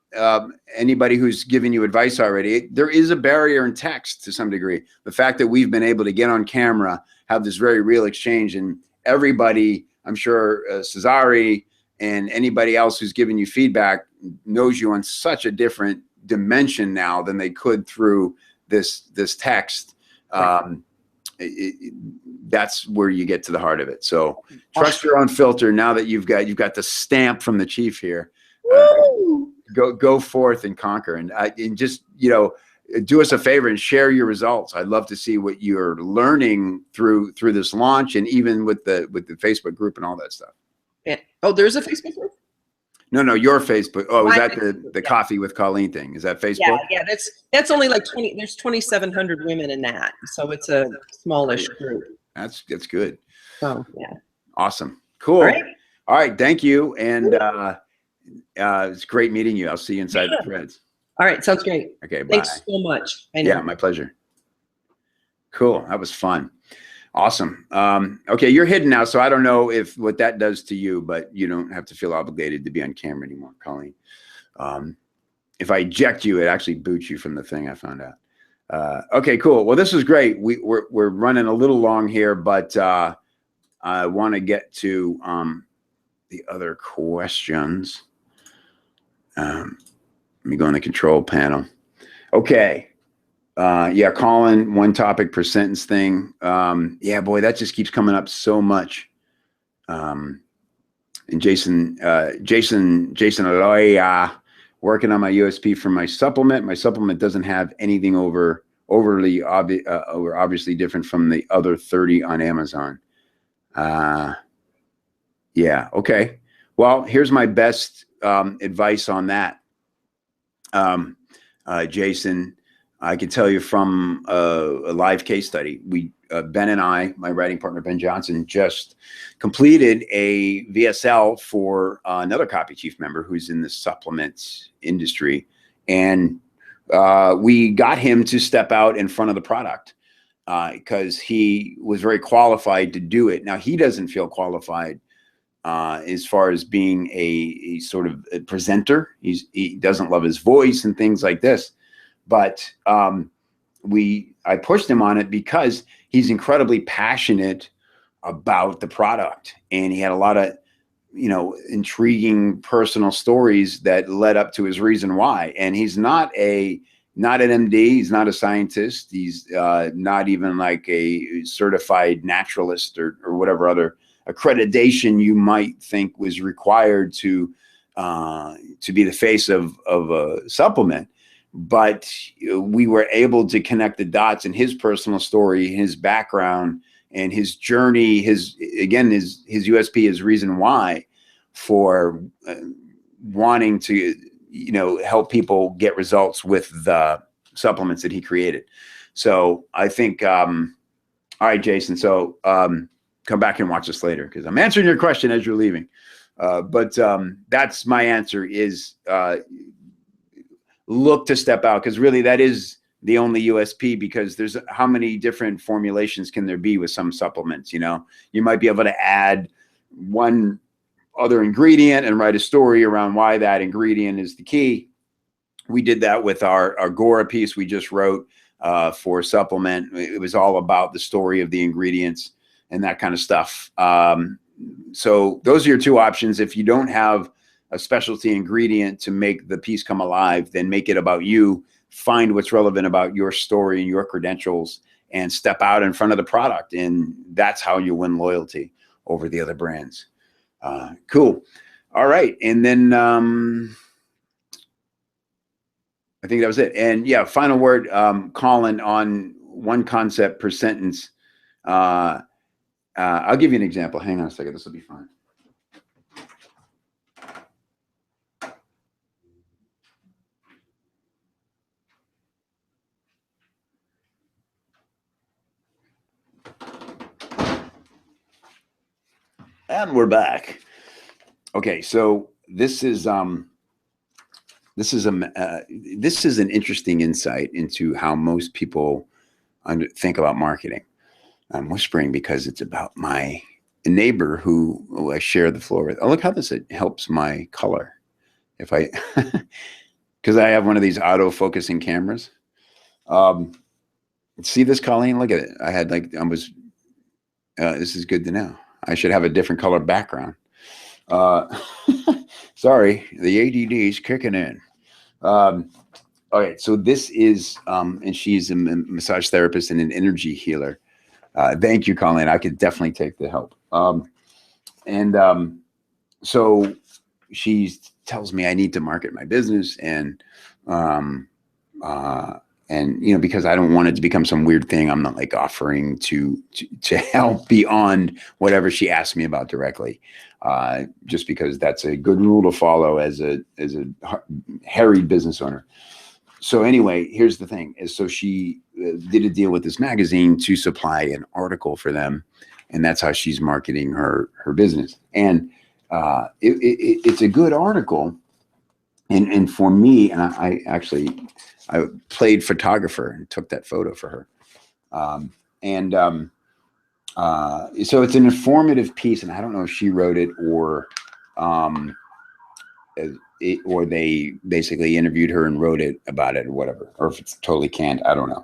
anybody who's given you advice already, there is a barrier in text to some degree. The fact that we've been able to get on camera, have this very real exchange, and everybody, I'm sure Cesare and anybody else who's given you feedback knows you on such a different dimension now than they could through this text. That's where you get to the heart of it. So trust your own filter. Now that you've got the stamp from the chief here, go forth and conquer, and just do us a favor and share your results. I'd love to see what you're learning through this launch, and even with the Facebook group and all that stuff. Yeah. Oh, there's a Facebook group? No, your Facebook. Oh, is that the Coffee with Colleen thing? Is that Facebook? Yeah, that's only like 20. There's 2,700 women in that, so it's a smallish group. That's good. Oh yeah. Awesome. Cool. All right. Thank you, and it's great meeting you. I'll see you inside the threads. All right, sounds great. Okay. Bye. Thanks so much. Yeah, my pleasure. Cool. That was fun. Awesome. Okay, you're hidden now, so I don't know what that does to you, but you don't have to feel obligated to be on camera anymore, Colleen. If I eject you, it actually boots you from the thing, I found out. Okay, cool. Well, this was great. We're running a little long here, but I want to get to the other questions. Let me go in the control panel. Okay. Yeah, Colin, one topic per sentence thing. Yeah, boy, that just keeps coming up so much. And Jason Aloy, working on my USP for my supplement. My supplement doesn't have anything overly obviously different from the other 30 on Amazon. Yeah, okay. Well, here's my best advice on that. Jason, I can tell you from a live case study. Ben and I, my writing partner, Ben Johnson, just completed a VSL for another Copy Chief member who's in the supplements industry. And we got him to step out in front of the product because he was very qualified to do it. Now, he doesn't feel qualified as far as being a sort of a presenter. He doesn't love his voice and things like this. But I pushed him on it because he's incredibly passionate about the product, and he had a lot of, intriguing personal stories that led up to his reason why. And he's not an MD, he's not a scientist, he's not even like a certified naturalist or whatever other accreditation you might think was required to be the face of a supplement. But we were able to connect the dots in his personal story, his background, and his journey, his USP, his reason why for wanting to, help people get results with the supplements that he created. So I think, all right, Jason, so come back and watch us later because I'm answering your question as you're leaving. But that's my answer is, look to step out, because really that is the only USP, because there's how many different formulations can there be with some supplements? You know, you might be able to add one other ingredient and write a story around why that ingredient is the key. We did that with our Gora piece we just wrote for a supplement. It was all about the story of the ingredients and that kind of stuff. So those are your two options. If you don't have a specialty ingredient to make the piece come alive, then make it about you. Find what's relevant about your story and your credentials and step out in front of the product. And that's how you win loyalty over the other brands. Cool. All right. And then I think that was it. And yeah, final word, Colin, on one concept per sentence. I'll give you an example. Hang on a second. This will be fine. And we're back. Okay, so this is an interesting insight into how most people think about marketing. I'm whispering because it's about my neighbor who I share the floor with. Oh, look how this helps my color. If I, because I have one of these auto focusing cameras. See this, Colleen? Look at it. I had this is good to know. I should have a different color background. Sorry, the ADD is kicking in. All right, so this is, and she's a massage therapist and an energy healer. Thank you, Colleen. I could definitely take the help. So she tells me I need to market my business, and you know, because I don't want it to become some weird thing, I'm not like offering to help beyond whatever she asked me about directly, just because that's a good rule to follow as a harried business owner. So anyway, here's the thing: is so she did a deal with this magazine to supply an article for them, and that's how she's marketing her business. And it's a good article, and for me, and I played photographer and took that photo for her. So it's an informative piece, and I don't know if she wrote it or they basically interviewed her and wrote it about it or whatever, or if it's totally canned, I don't know.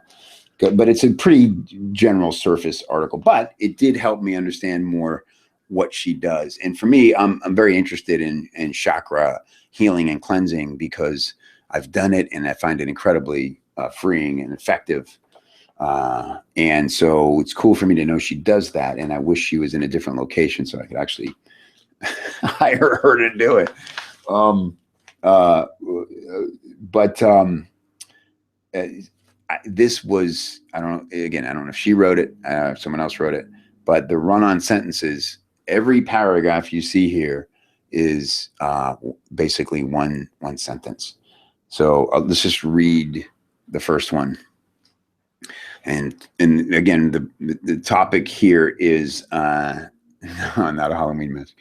But it's a pretty general surface article, but it did help me understand more what she does. And for me, I'm very interested in chakra healing and cleansing because I've done it and I find it incredibly freeing and effective. And so it's cool for me to know she does that. And I wish she was in a different location so I could actually hire her to do it. This was, I don't know if she wrote it, if someone else wrote it, but the run-on sentences, every paragraph you see here is basically one sentence. So let's just read the first one. And again, the topic here is not a Halloween mess.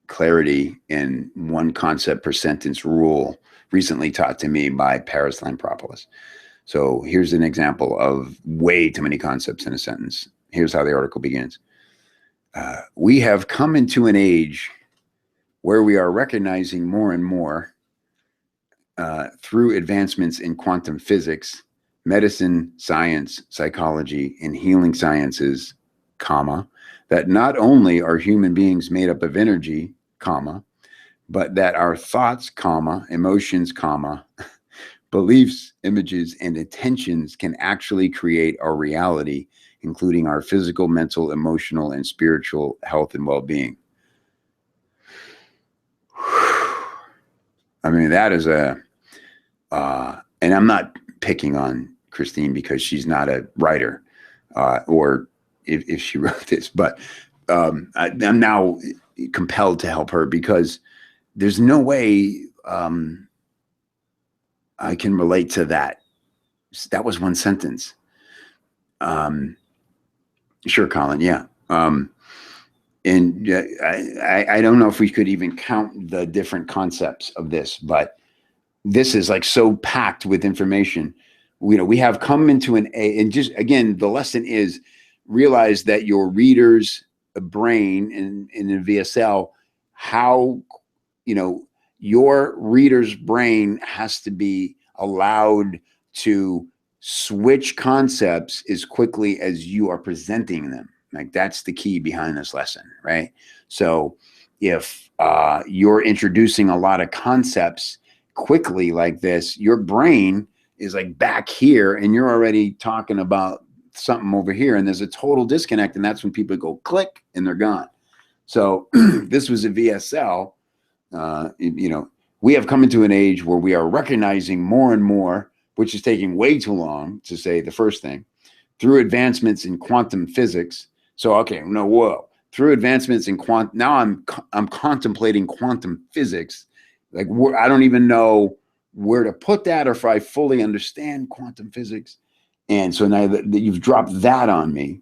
Clarity in one concept per sentence rule, recently taught to me by Paris Lampropoulos. So here's an example of way too many concepts in a sentence. Here's how the article begins. We have come into an age where we are recognizing more and more through advancements in quantum physics, medicine, science, psychology, and healing sciences, that not only are human beings made up of energy, but that our thoughts, emotions, beliefs, images, and intentions can actually create our reality, including our physical, mental, emotional, and spiritual health and well-being. I mean, that is and I'm not picking on Christine because she's not a writer, or if she wrote this, but I'm now compelled to help her because there's no way I can relate to that. That was one sentence. Sure, Colin. Yeah. And I don't know if we could even count the different concepts of this, but this is like so packed with information. We have come into and just again, the lesson is realize that your reader's brain in a VSL, how, your reader's brain has to be allowed to switch concepts as quickly as you are presenting them. Like that's the key behind this lesson, right? So if you're introducing a lot of concepts quickly like this, your brain is like back here and you're already talking about something over here and there's a total disconnect, and that's when people go click and they're gone. So this was a VSL. We have come into an age where we are recognizing more and more, which is taking way too long to say the first thing, through advancements in quantum physics. So, okay, no, whoa, through advancements in now I'm contemplating quantum physics. Like I don't even know where to put that or if I fully understand quantum physics. And so now that you've dropped that on me,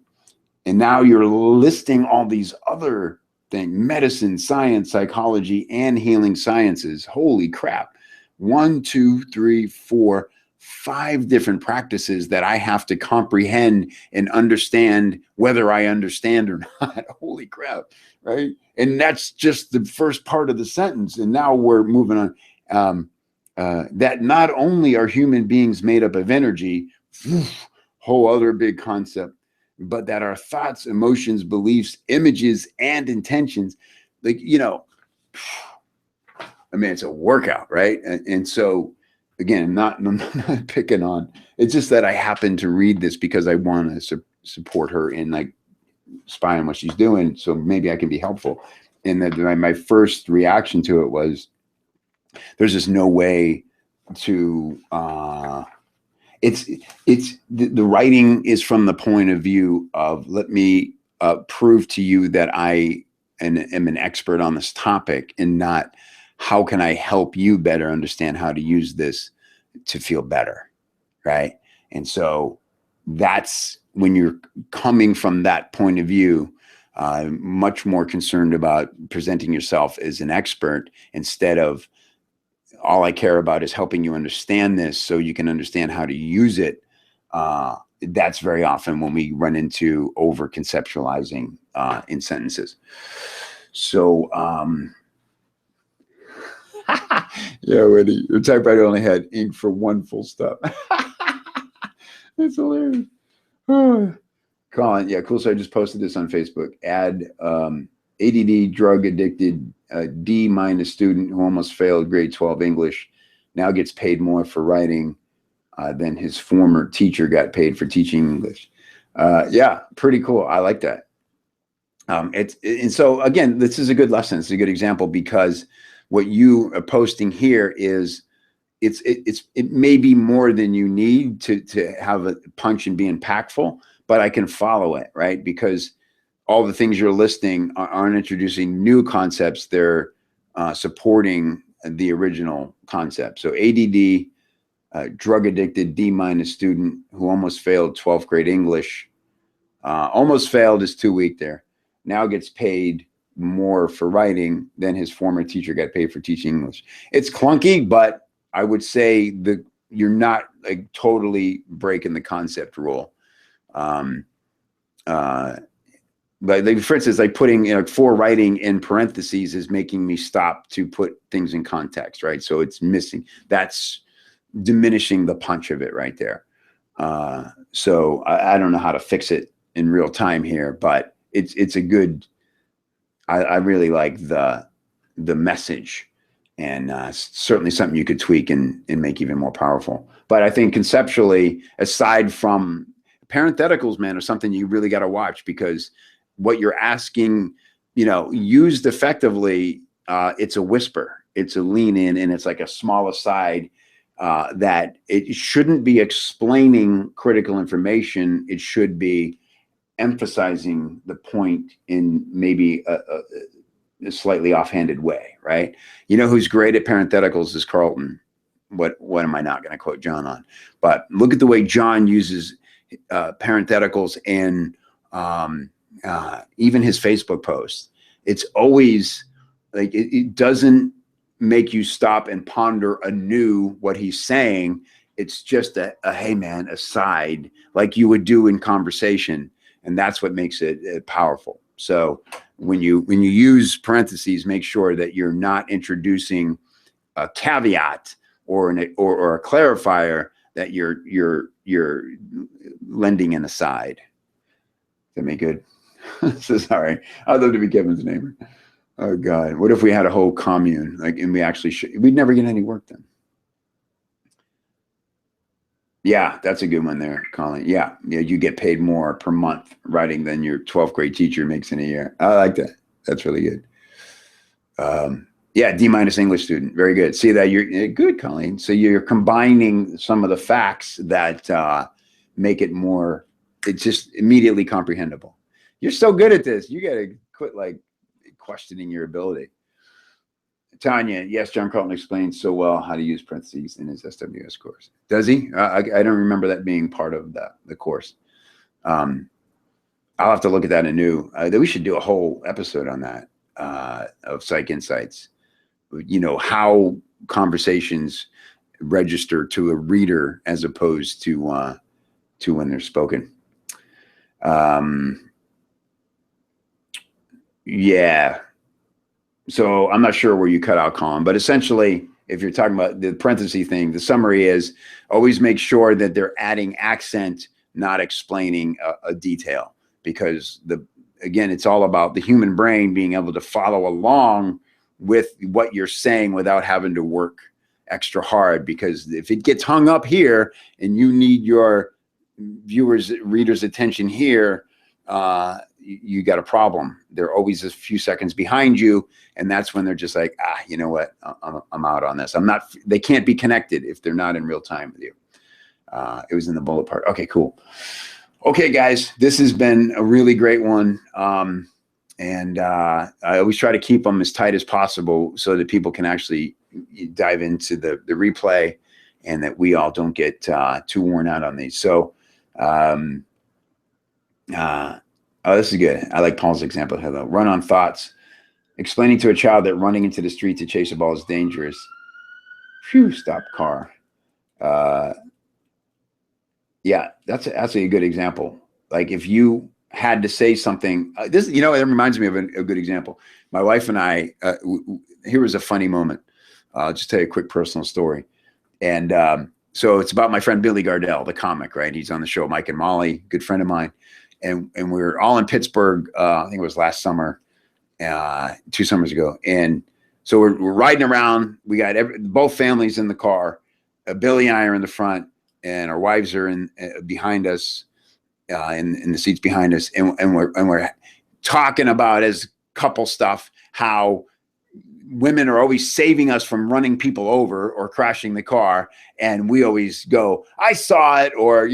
and now you're listing all these other things, medicine, science, psychology, and healing sciences. Holy crap. 1, 2, 3, 4, 5 different practices that I have to comprehend and understand whether I understand or not. Holy crap, right? And that's just the first part of the sentence. And now we're moving on. That not only are human beings made up of energy, whole other big concept, but that our thoughts, emotions, beliefs, images, and intentions, like, it's a workout, right? And so, again, I'm not picking on, it's just that I happen to read this because I want to support her in like spying what she's doing. So maybe I can be helpful. And that my first reaction to it was, there's just no way to, the writing is from the point of view of, let me prove to you that I am an expert on this topic, and not how can I help you better understand how to use this to feel better, right? And so that's when you're coming from that point of view, much more concerned about presenting yourself as an expert instead of, all I care about is helping you understand this so you can understand how to use it. That's very often when we run into over conceptualizing in sentences. So, yeah, Wendy, your typewriter only had ink for 1 full stop. It's hilarious. Colin, yeah, cool. So I just posted this on Facebook. Add ADD drug addicted D- student who almost failed grade 12 English now gets paid more for writing than his former teacher got paid for teaching English. Yeah, pretty cool. I like that. And so again, this is a good lesson. It's a good example because what you are posting here is it may be more than you need to have a punch and be impactful, but I can follow it, right? Because all the things you're listing aren't introducing new concepts. They're supporting the original concept. So ADD, drug addicted D- student who almost failed 12th grade English, almost failed is too weak there. Now gets paid more for writing than his former teacher got paid for teaching English. It's clunky, but I would say that you're not like totally breaking the concept rule. But like, for instance, like putting for writing in parentheses is making me stop to put things in context, right? So it's missing. That's diminishing the punch of it right there. So I don't know how to fix it in real time here, but it's a good. I really like the message, and certainly something you could tweak and make even more powerful. But I think conceptually, aside from parentheticals, man, are something you really got to watch, because what you're asking, used effectively, it's a whisper, it's a lean in, and it's like a small aside that it shouldn't be explaining critical information. It should be emphasizing the point in maybe a slightly offhanded way, right? Who's great at parentheticals is Carlton. What am I not going to quote John on? But look at the way John uses parentheticals in even his Facebook posts. It's always like it doesn't make you stop and ponder anew what he's saying. It's just a hey man, aside, like you would do in conversation. And that's what makes it powerful. So when you use parentheses, make sure that you're not introducing a caveat or a clarifier, that you're lending an aside. That make good? So sorry. I'd love to be Kevin's neighbor. Oh God, what if we had a whole commune, like, and we actually we'd never get any work done. Yeah, that's a good one there, Colin. Yeah, you get paid more per month writing than your 12th grade teacher makes in a year. I like that. That's really good. Yeah, D- English student. Very good. See that you're good, Colleen. So you're combining some of the facts that make it more, it's just immediately comprehensible. You're so good at this. You got to quit like questioning your ability. Tanya, yes, John Carlton explains so well how to use parentheses in his SWS course. Does he? I don't remember that being part of the course. I'll have to look at that anew. We should do a whole episode on that of Psych Insights. You know, how conversations register to a reader as opposed to when they're spoken. Yeah. So I'm not sure where you cut out, Colin, but essentially, if you're talking about the parenthesis thing, the summary is always make sure that they're adding accent, not explaining a detail, because again, it's all about the human brain being able to follow along with what you're saying without having to work extra hard. Because if it gets hung up here and you need your reader's attention here, you got a problem. They're always a few seconds behind you, and that's when they're just like, you know what, I'm out on this. They can't be connected if they're not in real time with you. It was in the bullet part. Okay, cool. Okay, guys, this has been a really great one. And I always try to keep them as tight as possible so that people can actually dive into the replay, and that we all don't get too worn out on these. So, oh, this is good. I like Paul's example here, though. Run on thoughts. Explaining to a child that running into the street to chase a ball is dangerous. Phew, stop car. Yeah, that's a good example. Like if you had to say something, it reminds me of a good example. My wife and I, here was a funny moment. I'll just tell you a quick personal story. And so it's about my friend Billy Gardell, the comic, right? He's on the show, Mike and Molly, good friend of mine. And we were all in Pittsburgh, I think it was last summer, 2 summers ago. And so we're riding around. We got both families in the car. Billy and I are in the front, and our wives are behind us, in the seats behind us. And we're talking about, as couple stuff, how women are always saving us from running people over or crashing the car. And we always go, I saw it, or,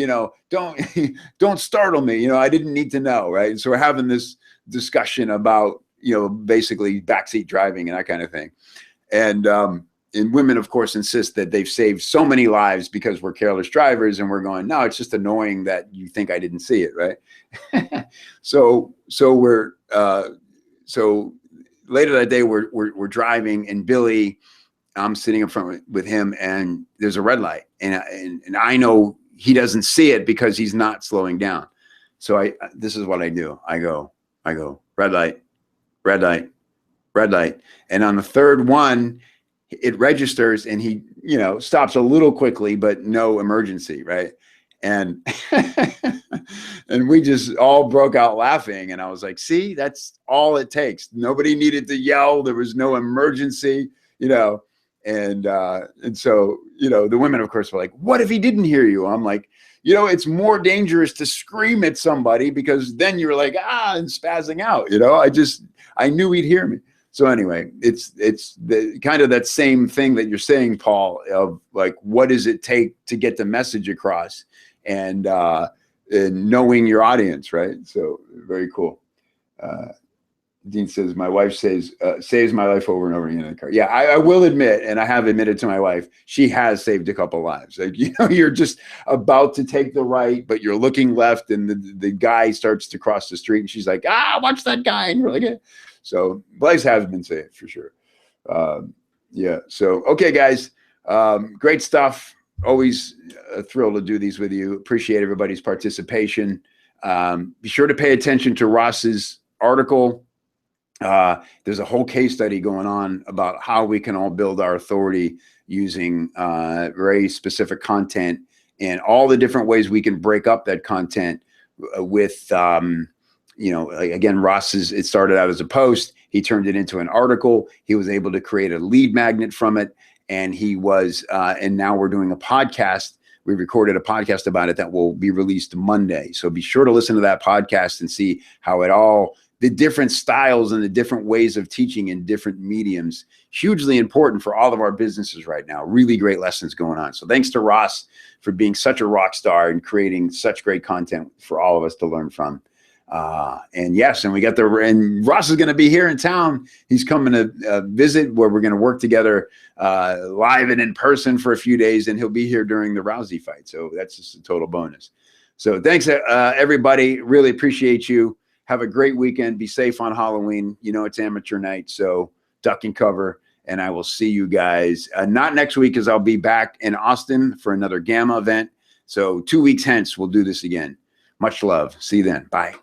don't startle me. I didn't need to know. Right. And so we're having this discussion about, basically backseat driving and that kind of thing. And women, of course, insist that they've saved so many lives because we're careless drivers. And we're going, no, it's just annoying that you think I didn't see it. Right. So later that day, we're driving, and Billy, I'm sitting in front with him, and there's a red light, and I know he doesn't see it because he's not slowing down. So this is what I do. I go, red light, red light, red light. And on the third one, it registers, and he, stops a little quickly, but no emergency. Right. And, and we just all broke out laughing. And I was like, see, that's all it takes. Nobody needed to yell. There was no emergency, and so, the women, of course, were like, what if he didn't hear you? I'm like, it's more dangerous to scream at somebody, because then you're like, and spazzing out, I knew he'd hear me. So anyway, it's the kind of that same thing that you're saying, Paul, of like, what does it take to get the message across, and knowing your audience, right? So very cool. Dean says, my wife saves my life over and over again in the car. Yeah, I will admit, and I have admitted to my wife, she has saved a couple lives. Like, you're just about to take the right, but you're looking left, and the guy starts to cross the street, and she's like, watch that guy. And you're like, So lives have been saved for sure. Yeah. So, okay, guys, great stuff. Always a thrill to do these with you. Appreciate everybody's participation. Be sure to pay attention to Ross's article. There's a whole case study going on about how we can all build our authority using very specific content and all the different ways we can break up that content with, again, it started out as a post. He turned it into an article. He was able to create a lead magnet from it. And and now we're doing a podcast. We recorded a podcast about it that will be released Monday. So be sure to listen to that podcast and see how the different styles and the different ways of teaching in different mediums, hugely important for all of our businesses right now. Really great lessons going on. So thanks to Ross for being such a rock star and creating such great content for all of us to learn from. And Ross is going to be here in town. He's coming to visit where we're going to work together live and in person for a few days, and he'll be here during the Rousey fight. So that's just a total bonus. So thanks, everybody. Really appreciate you. Have a great weekend. Be safe on Halloween. It's amateur night, so duck and cover. And I will see you guys not next week, as I'll be back in Austin for another Gamma event. So 2 weeks hence, we'll do this again. Much love. See you then. Bye.